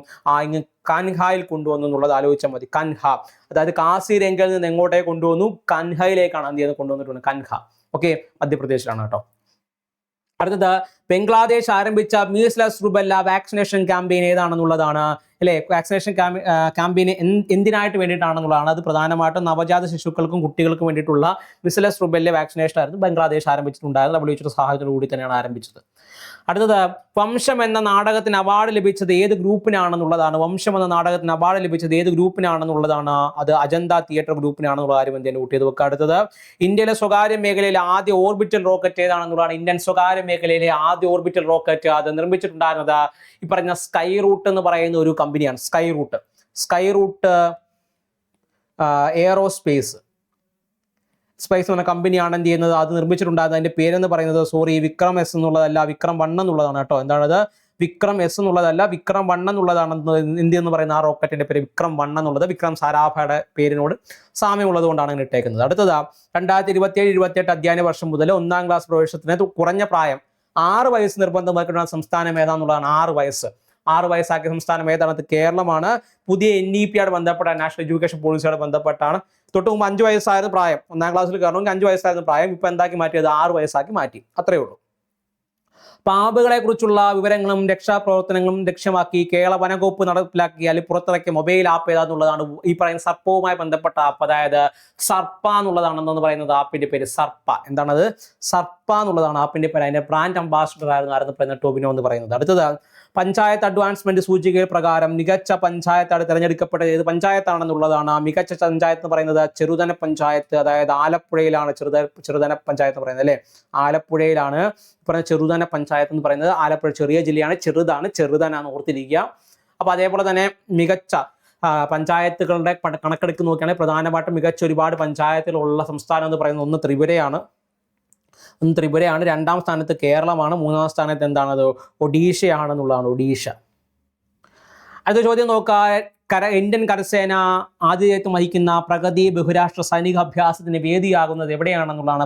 ഇങ്ങ് കൻഹായിൽ കൊണ്ടുവന്നു എന്നുള്ളത് ആലോചിച്ചാൽ മതി. കൻഹ, അതായത് കാസിരംഗിൽ നിന്ന് എങ്ങോട്ടേക്ക് കൊണ്ടുവന്നു? കൻഹയിലേക്കാണ് എന്ത് ചെയ്യുന്നത് കൊണ്ടുവന്നിട്ടുണ്ട്. കൻഹ. ഓക്കെ, മധ്യപ്രദേശിലാണ് കേട്ടോ. അടുത്തത് ബംഗ്ലാദേശ് ആരംഭിച്ച മീസ്ലസ് റുബെല്ല വാക്സിനേഷൻ ക്യാമ്പയിൻ ഏതാണെന്നുള്ളതാണ് അല്ലെ. വാക്സിനേഷൻ ക്യാമ്പയിൻ എന്തിനായിട്ട് വേണ്ടിയിട്ടാണെന്നുള്ളതാണ്. അത് പ്രധാനമായിട്ടും നവജാത ശിശുക്കൾക്കും കുട്ടികൾക്കും വേണ്ടിയിട്ടുള്ള മീസ്ലസ് റുബെല്ല വാക്സിനേഷൻ ആയിരുന്നു ബംഗ്ലാദേശ് ആരംഭിച്ചിട്ടുണ്ടായിരുന്നത്. WHO സഹായത്തോടു കൂടി തന്നെയാണ് ആരംഭിച്ചത്. അടുത്തത് വംശം എന്ന നാടകത്തിന് അവാർഡ് ലഭിച്ചത് ഏത് ഗ്രൂപ്പിനാണെന്നുള്ളതാണ്. വംശം എന്ന നാടകത്തിന് അവാർഡ് ലഭിച്ചത് ഏത് ഗ്രൂപ്പിനാണെന്നുള്ളതാണ്. അത് അജന്ത തിയേറ്റർ ഗ്രൂപ്പിനാണെന്നുള്ള കാര്യം എന്തെങ്കിലും നോട്ട് ചെയ്ത് വെക്കുക. അടുത്തത് ഇന്ത്യയിലെ സ്വകാര്യ മേഖലയിലെ ആദ്യ ഓർബിറ്റൽ റോക്കറ്റ് ഏതാണെന്നുള്ളതാണ്. ഇന്ത്യൻ സ്വകാര്യ മേഖലയിലെ ആദ്യ ഓർബിറ്റൽ റോക്കറ്റ് അത് നിർമ്മിച്ചിട്ടുണ്ടായിരുന്നത് ഈ പറഞ്ഞ സ്കൈ റൂട്ട് എന്ന് പറയുന്ന ഒരു കമ്പനിയാണ്. സ്കൈ റൂട്ട് എയറോസ്പേസ് സ്പേസ് എന്ന കമ്പനിയാണ് എന്ത് ചെയ്യുന്നത്, അത് നിർമ്മിച്ചിട്ടുണ്ടായിരുന്നത്. അതിന്റെ പേരെന്ന് പറയുന്നത് വിക്രം എസ് എന്നുള്ളതല്ല, വിക്രം 1 എന്നുള്ളതാണ് കേട്ടോ. എന്താണത്? വിക്രം എസ് എന്നുള്ളതല്ല, വിക്രം 1 എന്നുള്ളതാണ്. ഇന്ത്യ എന്ന് പറയുന്ന ആ റോക്കറ്റിന്റെ പേര് വിക്രം 1 എന്നുള്ളത് വിക്രം സാരാഭായുടെ പേരിനോട് സാമ്യമുള്ളത് കൊണ്ടാണ് അങ്ങനെ ഇട്ടേക്കുന്നത്. അടുത്തത് 2027-28 അധ്യയന വർഷം മുതൽ 1ാം ക്ലാസ് പ്രവേശനത്തിന് കുറഞ്ഞ പ്രായം 6 വയസ്സ് നിർബന്ധമാക്കിയിട്ടുള്ള സംസ്ഥാനം ഏതാന്നുള്ളതാണ്. 6 വയസ്സാക്കിയ സംസ്ഥാനം ഏതാണ്? അത് കേരളമാണ്. പുതിയ NEP യോട് ബന്ധപ്പെട്ട നാഷണൽ എഡ്യൂക്കേഷൻ പോളിസിയോട് ബന്ധപ്പെട്ടാണ്. തൊട്ട് മുമ്പ് 5 വയസ്സായിരുന്നു പ്രായം. 1ാം ക്ലാസ്സിൽ കയറണമെങ്കിൽ 5 വയസ്സായിരുന്നു പ്രായം. ഇപ്പൊ എന്താക്കി മാറ്റിയത്? 6 വയസ്സാക്കി മാറ്റി. അത്രയേ ഉള്ളൂ. പാമ്പുകളെ കുറിച്ചുള്ള വിവരങ്ങളും രക്ഷാപ്രവർത്തനങ്ങളും ലക്ഷ്യമാക്കി കേരള വനംവകുപ്പ് നടപ്പിലാക്കിയ അല്ലെങ്കിൽ പുറത്തിറക്കിയ മൊബൈൽ ആപ്പ് ഏതാന്നുള്ളതാണ്. ഈ പറയുന്ന സർപ്പവുമായി ബന്ധപ്പെട്ട ആപ്പ്, അതായത് സർപ്പ എന്നുള്ളതാണെന്ന് പറയുന്നത് ആപ്പിന്റെ പേര്. സർപ്പ എന്താണത്? സർപ്പ എന്നുള്ളതാണ് ആപ്പിന്റെ പേര്. അതിന്റെ ബ്രാൻഡ് അംബാസിഡർ ആയിരുന്നു പറയുന്ന ടോബിനോ എന്ന് പറയുന്നത്. അടുത്തത് പഞ്ചായത്ത് അഡ്വാൻസ്മെന്റ് സൂചിക പ്രകാരം മികച്ച പഞ്ചായത്താണ് തിരഞ്ഞെടുക്കപ്പെട്ടത് ഏത് പഞ്ചായത്താണെന്നുള്ളതാണ്. മികച്ച പഞ്ചായത്ത് എന്ന് പറയുന്നത് ചെറുതന പഞ്ചായത്ത്, അതായത് ആലപ്പുഴയിലാണ് ചെറുതന പഞ്ചായത്ത് എന്ന് പറയുന്നത് അല്ലെ. ആലപ്പുഴയിലാണ് പറഞ്ഞ ചെറുതന പഞ്ചായത്ത് എന്ന് പറയുന്നത്. ആലപ്പുഴ ചെറിയ ജില്ലയാണ്, ചെറുതനാണ് ഓർത്തിരിക്കുക. അപ്പൊ അതേപോലെ തന്നെ മികച്ച പഞ്ചായത്തുകളുടെ കണക്കെടുക്ക് നോക്കുകയാണെങ്കിൽ പ്രധാനമായിട്ടും മികച്ച ഒരുപാട് പഞ്ചായത്തുകളുള്ള സംസ്ഥാനം എന്ന് പറയുന്നത് ഒന്ന് ത്രിപുരയാണ്. 2ാം സ്ഥാനത്ത് കേരളമാണ്. 3ാം സ്ഥാനത്ത് എന്താണത്? ഒഡീഷയാണെന്നുള്ളതാണ്. ഒഡീഷ. അടുത്ത ചോദ്യം നോക്കാം. ഇന്ത്യൻ കരസേന ആതിഥേയത്വം വഹിക്കുന്ന പ്രഗതി ബഹുരാഷ്ട്ര സൈനിക അഭ്യാസത്തിന് വേദിയാകുന്നത് എവിടെയാണെന്നുള്ളതാണ്.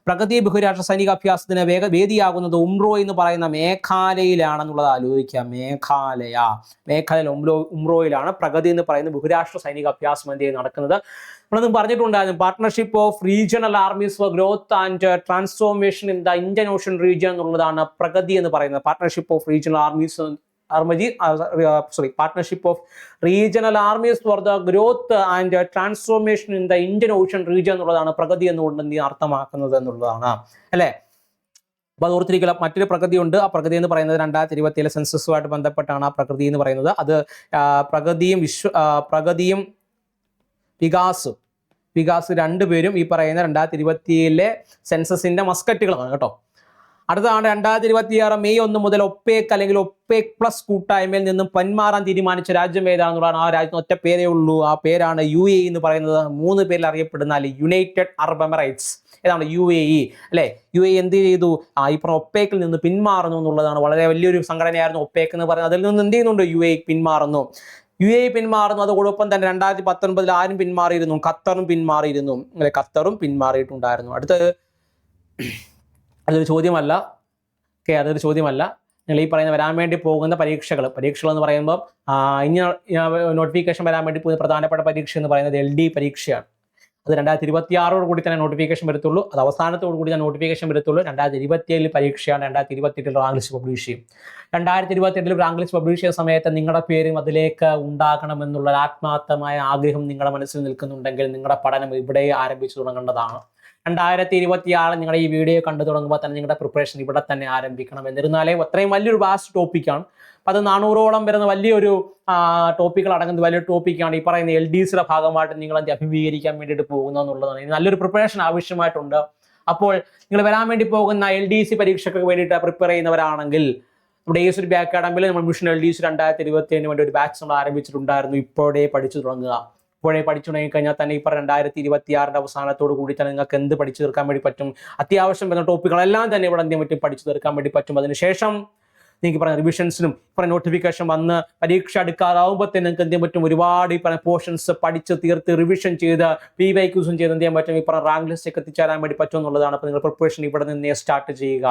പ്രഗതി ബഹുരാഷ്ട്ര സൈനിക അഭ്യാസത്തിന് വേദിയാകുന്നത് ഉംറോ എന്ന് പറയുന്ന മേഘാലയയിലാണെന്നുള്ളത് ആലോചിക്കുക. മേഘാലയ ഉംറോയിലാണ് പ്രഗതി എന്ന് പറയുന്ന ബഹുരാഷ്ട്ര സൈനിക അഭ്യാസം എന്ത് നടക്കുന്നത്. നമ്മളൊന്നും പറഞ്ഞിട്ടുണ്ടായിരുന്നു. Partnership of regional armies for growth and transformation in the Indian ocean region എന്നുള്ളതാണ് പ്രഗതി എന്ന് പറയുന്നത്. Partnership of regional armies partnership of regional armies for the growth and transformation in the Indian ocean region എന്നുള്ളതാണ് പ്രഗതി എന്നുകൊണ്ട് നീ അർത്ഥമാക്കുന്നത് എന്നുള്ളതാണ് അല്ലെ. അപ്പൊ അത് ഓർത്തിരിക്കുക. മറ്റൊരു പ്രഗതി ഉണ്ട്. ആ പ്രഗതി എന്ന് പറയുന്നത് 2027 സെൻസസുമായിട്ട് ബന്ധപ്പെട്ടാണ് ആ പ്രഗതി എന്ന് പറയുന്നത്. അത് പ്രഗതിയും വികാസ് രണ്ടുപേരും ഈ പറയുന്ന 2027 സെൻസസിന്റെ മസ്കറ്റുകളാണ് കേട്ടോ. അടുത്തതാണ് 2026 മെയ് 1 മുതൽ ഒപ്പേക് അല്ലെങ്കിൽ ഒപ്പേക് പ്ലസ് കൂട്ടായ്മയിൽ നിന്നും പിന്മാറാൻ തീരുമാനിച്ച രാജ്യം ഏതാണെന്നുള്ളതാണ്. ആ രാജ്യത്തിന് ഒറ്റ പേരേ ഉള്ളൂ. ആ പേരാണ് UAE എന്ന് പറയുന്നത്. 3 പേരിൽ അറിയപ്പെടുന്ന യുണൈറ്റഡ് അറബ് എമിറേറ്റ്സ്. ഏതാണ്? UAE അല്ലെ. UAE എന്ത് ചെയ്തു? ഇപ്പം ഒപ്പേക്കിൽ നിന്ന് പിന്മാറുന്നു എന്നുള്ളതാണ്. വളരെ വലിയൊരു സംഘടനയായിരുന്നു ഒപ്പേക്ക് എന്ന് പറയുന്നത്. അതിൽ നിന്ന് എന്ത് ചെയ്യുന്നുണ്ട്? UAE പിന്മാറുന്നു. അതോടൊപ്പം തന്നെ 2019 ആരും പിന്മാറിയിരുന്നു? ഖത്തറും പിന്മാറിയിരുന്നു അല്ലെ. ഖത്തറും പിന്മാറിയിട്ടുണ്ടായിരുന്നു. അതൊരു ചോദ്യമല്ല. നിങ്ങൾ ഈ പറയുന്ന വരാൻ വേണ്ടി പോകുന്ന പരീക്ഷകൾ എന്ന് പറയുമ്പോൾ ഇനി നോട്ടിഫിക്കേഷൻ വരാൻ വേണ്ടി പോകുന്ന പ്രധാനപ്പെട്ട പരീക്ഷ എന്ന് പറയുന്നത് LD പരീക്ഷയാണ്. അത് 2026 കൂടി തന്നെ നോട്ടിഫിക്കേഷൻ വരത്തുള്ളൂ. അത് അവസാനത്തോടു കൂടി തന്നെ നോട്ടിഫിക്കേഷൻ വരത്തുള്ളൂ. 2027 പരീക്ഷയാണ്. 2028 റാങ്ക് ലിസ്റ്റ് പബ്ലിഷ് ചെയ്യും. 2028 റാങ്ക് ലിസ്റ്റ് പബ്ലിഷ് ചെയ്യുന്ന സമയത്ത് നിങ്ങളുടെ പേരും അതിലേക്ക് ഉണ്ടാകണമെന്നുള്ള ആത്മാർത്ഥമായ ആഗ്രഹം നിങ്ങളുടെ മനസ്സിൽ നിൽക്കുന്നുണ്ടെങ്കിൽ നിങ്ങളുടെ പഠനം ഇവിടെ ആരംഭിച്ചു തുടങ്ങേണ്ടതാണ്. 2026 നിങ്ങളുടെ ഈ വീഡിയോ കണ്ടു തുടങ്ങുമ്പോൾ തന്നെ നിങ്ങളുടെ പ്രിപ്പറേഷൻ ഇവിടെ തന്നെ ആരംഭിക്കണം. എന്നിരുന്നാലും അത്രയും വലിയൊരു വാസ്റ്റ് ടോപ്പിക്കാണ്. അപ്പം അത് 400ഓളം വരുന്ന വലിയൊരു ടോപ്പിക്കുകൾ അടങ്ങുന്ന വലിയൊരു ടോപ്പിക്കാണ്. ഈ പറയുന്ന LDCയുടെ ഭാഗമായിട്ട് നിങ്ങൾ അത് അഭിമുഖീകരിക്കാൻ വേണ്ടിയിട്ട് പോകുന്നത് എന്നുള്ളതാണ്. നല്ലൊരു പ്രിപ്പറേഷൻ ആവശ്യമായിട്ടുണ്ട്. അപ്പോൾ നിങ്ങൾ വരാൻ വേണ്ടി പോകുന്ന LDC പരീക്ഷയ്ക്ക് വേണ്ടിയിട്ട് പ്രിപ്പയർ ചെയ്യുന്നവരാണെങ്കിൽ നമ്മുടെ ASUD അക്കാഡമിയിൽ നമ്മൾ മിഷൻ LDC 2027 വേണ്ടി ഒരു ബാച്ച് നമ്മൾ ആരംഭിച്ചിട്ടുണ്ടായിരുന്നു. ഇപ്പോഴേ പഠിച്ചു തുടങ്ങുക. പഠിച്ചു തുടങ്ങിക്കഴിഞ്ഞാൽ തന്നെ ഇപ്പോൾ 2026 അവസാനത്തോട് കൂടി തന്നെ നിങ്ങൾക്ക് എന്ത് പഠിച്ചു തീർക്കാൻ വേണ്ടി പറ്റും? അത്യാവശ്യം വരുന്ന ടോപ്പിക്കുകളെല്ലാം തന്നെ ഇവിടെ എന്തെങ്കിലും പറ്റും പഠിച്ചു തീർക്കാൻ വേണ്ടി പറ്റും. അതിനുശേഷം നിങ്ങൾക്ക് പറഞ്ഞ റിവിഷൻസിനും പറഞ്ഞ നോട്ടിഫിക്കേഷൻ വന്ന് പരീക്ഷ എടുക്കാറാവുമ്പോൾ തന്നെ നിങ്ങൾക്ക് എന്ത് ചെയ്യാൻ പറ്റും? ഒരുപാട് ഈ പറഞ്ഞ പോർഷൻസ് പഠിച്ച് തീർത്ത് റിവിഷൻ ചെയ്ത് PYQസും ചെയ്ത് എന്ത് ചെയ്യാൻ പറ്റും? ഈ പറഞ്ഞ റാങ്ക് ലിസ്റ്റൊക്കെ എത്തിച്ചേരാൻ വേണ്ടി പറ്റും എന്നുള്ളതാണ്. അപ്പോൾ നിങ്ങൾ പ്രിപ്പറേഷൻ ഇവിടെ നിന്നേ സ്റ്റാർട്ട് ചെയ്യുക.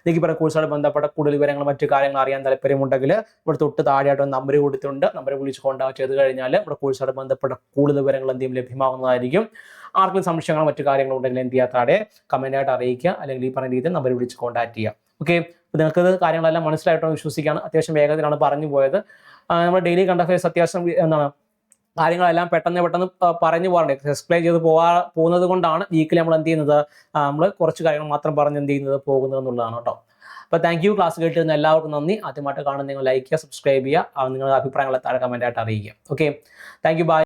നിങ്ങൾക്ക് പറഞ്ഞ കോഴ്സുമായി ബന്ധപ്പെട്ട കൂടുതൽ വിവരങ്ങൾ മറ്റു കാര്യങ്ങൾ അറിയാൻ താല്പര്യമുണ്ടെങ്കിൽ ഇവിടെ തൊട്ട് താഴെയായിട്ട് നമ്പർ കൊടുത്തിട്ടുണ്ട്. നമ്പർ വിളിച്ച് കോൺടാക്ട് ചെയ്ത് കഴിഞ്ഞാൽ ഇവിടെ കോഴ്സുമായി ബന്ധപ്പെട്ട കൂടുതൽ വിവരങ്ങൾ എന്തെങ്കിലും ലഭ്യമാകുന്നതായിരിക്കും. ആർക്കും സംശയങ്ങളോ മറ്റു കാര്യങ്ങളോ ഉണ്ടെങ്കിൽ എന്ത് ചെയ്യാത്താടെ കമൻ്റായിട്ട് അറിയിക്കുക, അല്ലെങ്കിൽ ഈ പറഞ്ഞ രീതിയിൽ നമ്പർ വിളിച്ച് കോൺടാക്ട് ചെയ്യുക. ഓക്കെ, അപ്പോൾ നിങ്ങൾക്ക് കാര്യങ്ങളെല്ലാം മനസ്സിലായിട്ടോ വിശ്വസിക്കുകയാണ്. അത്യാവശ്യം വേഗത്തിലാണ് പറഞ്ഞു പോയത്. നമ്മൾ ഡെയിലി കണ്ട ഫേസ് അത്യാവശ്യം കാര്യങ്ങളെല്ലാം പെട്ടെന്ന് പറഞ്ഞു പോകാറുണ്ട്. എക്സ്പ്ലെയിൻ ചെയ്ത് പോകുന്നത് കൊണ്ടാണ് വീക്കിൽ നമ്മൾ എന്ത് ചെയ്യുന്നത്, നമ്മൾ കുറച്ച് കാര്യങ്ങൾ മാത്രം പറഞ്ഞ് എന്ത് ചെയ്യുന്നത് പോകുന്നത് എന്നുള്ളതാണ് കേട്ടോ. അപ്പോൾ താങ്ക് യു. ക്ലാസ് കേട്ടിരുന്ന എല്ലാവർക്കും നന്ദി. ആദ്യമായിട്ട് കാണുന്ന നിങ്ങൾ ലൈക്ക് ചെയ്യുക, സബ്സ്ക്രൈബ് ചെയ്യുക, നിങ്ങളുടെ അഭിപ്രായങ്ങളെ താഴെ കമൻറ്റായിട്ട് അറിയിക്കുക. Okay, thank you, by.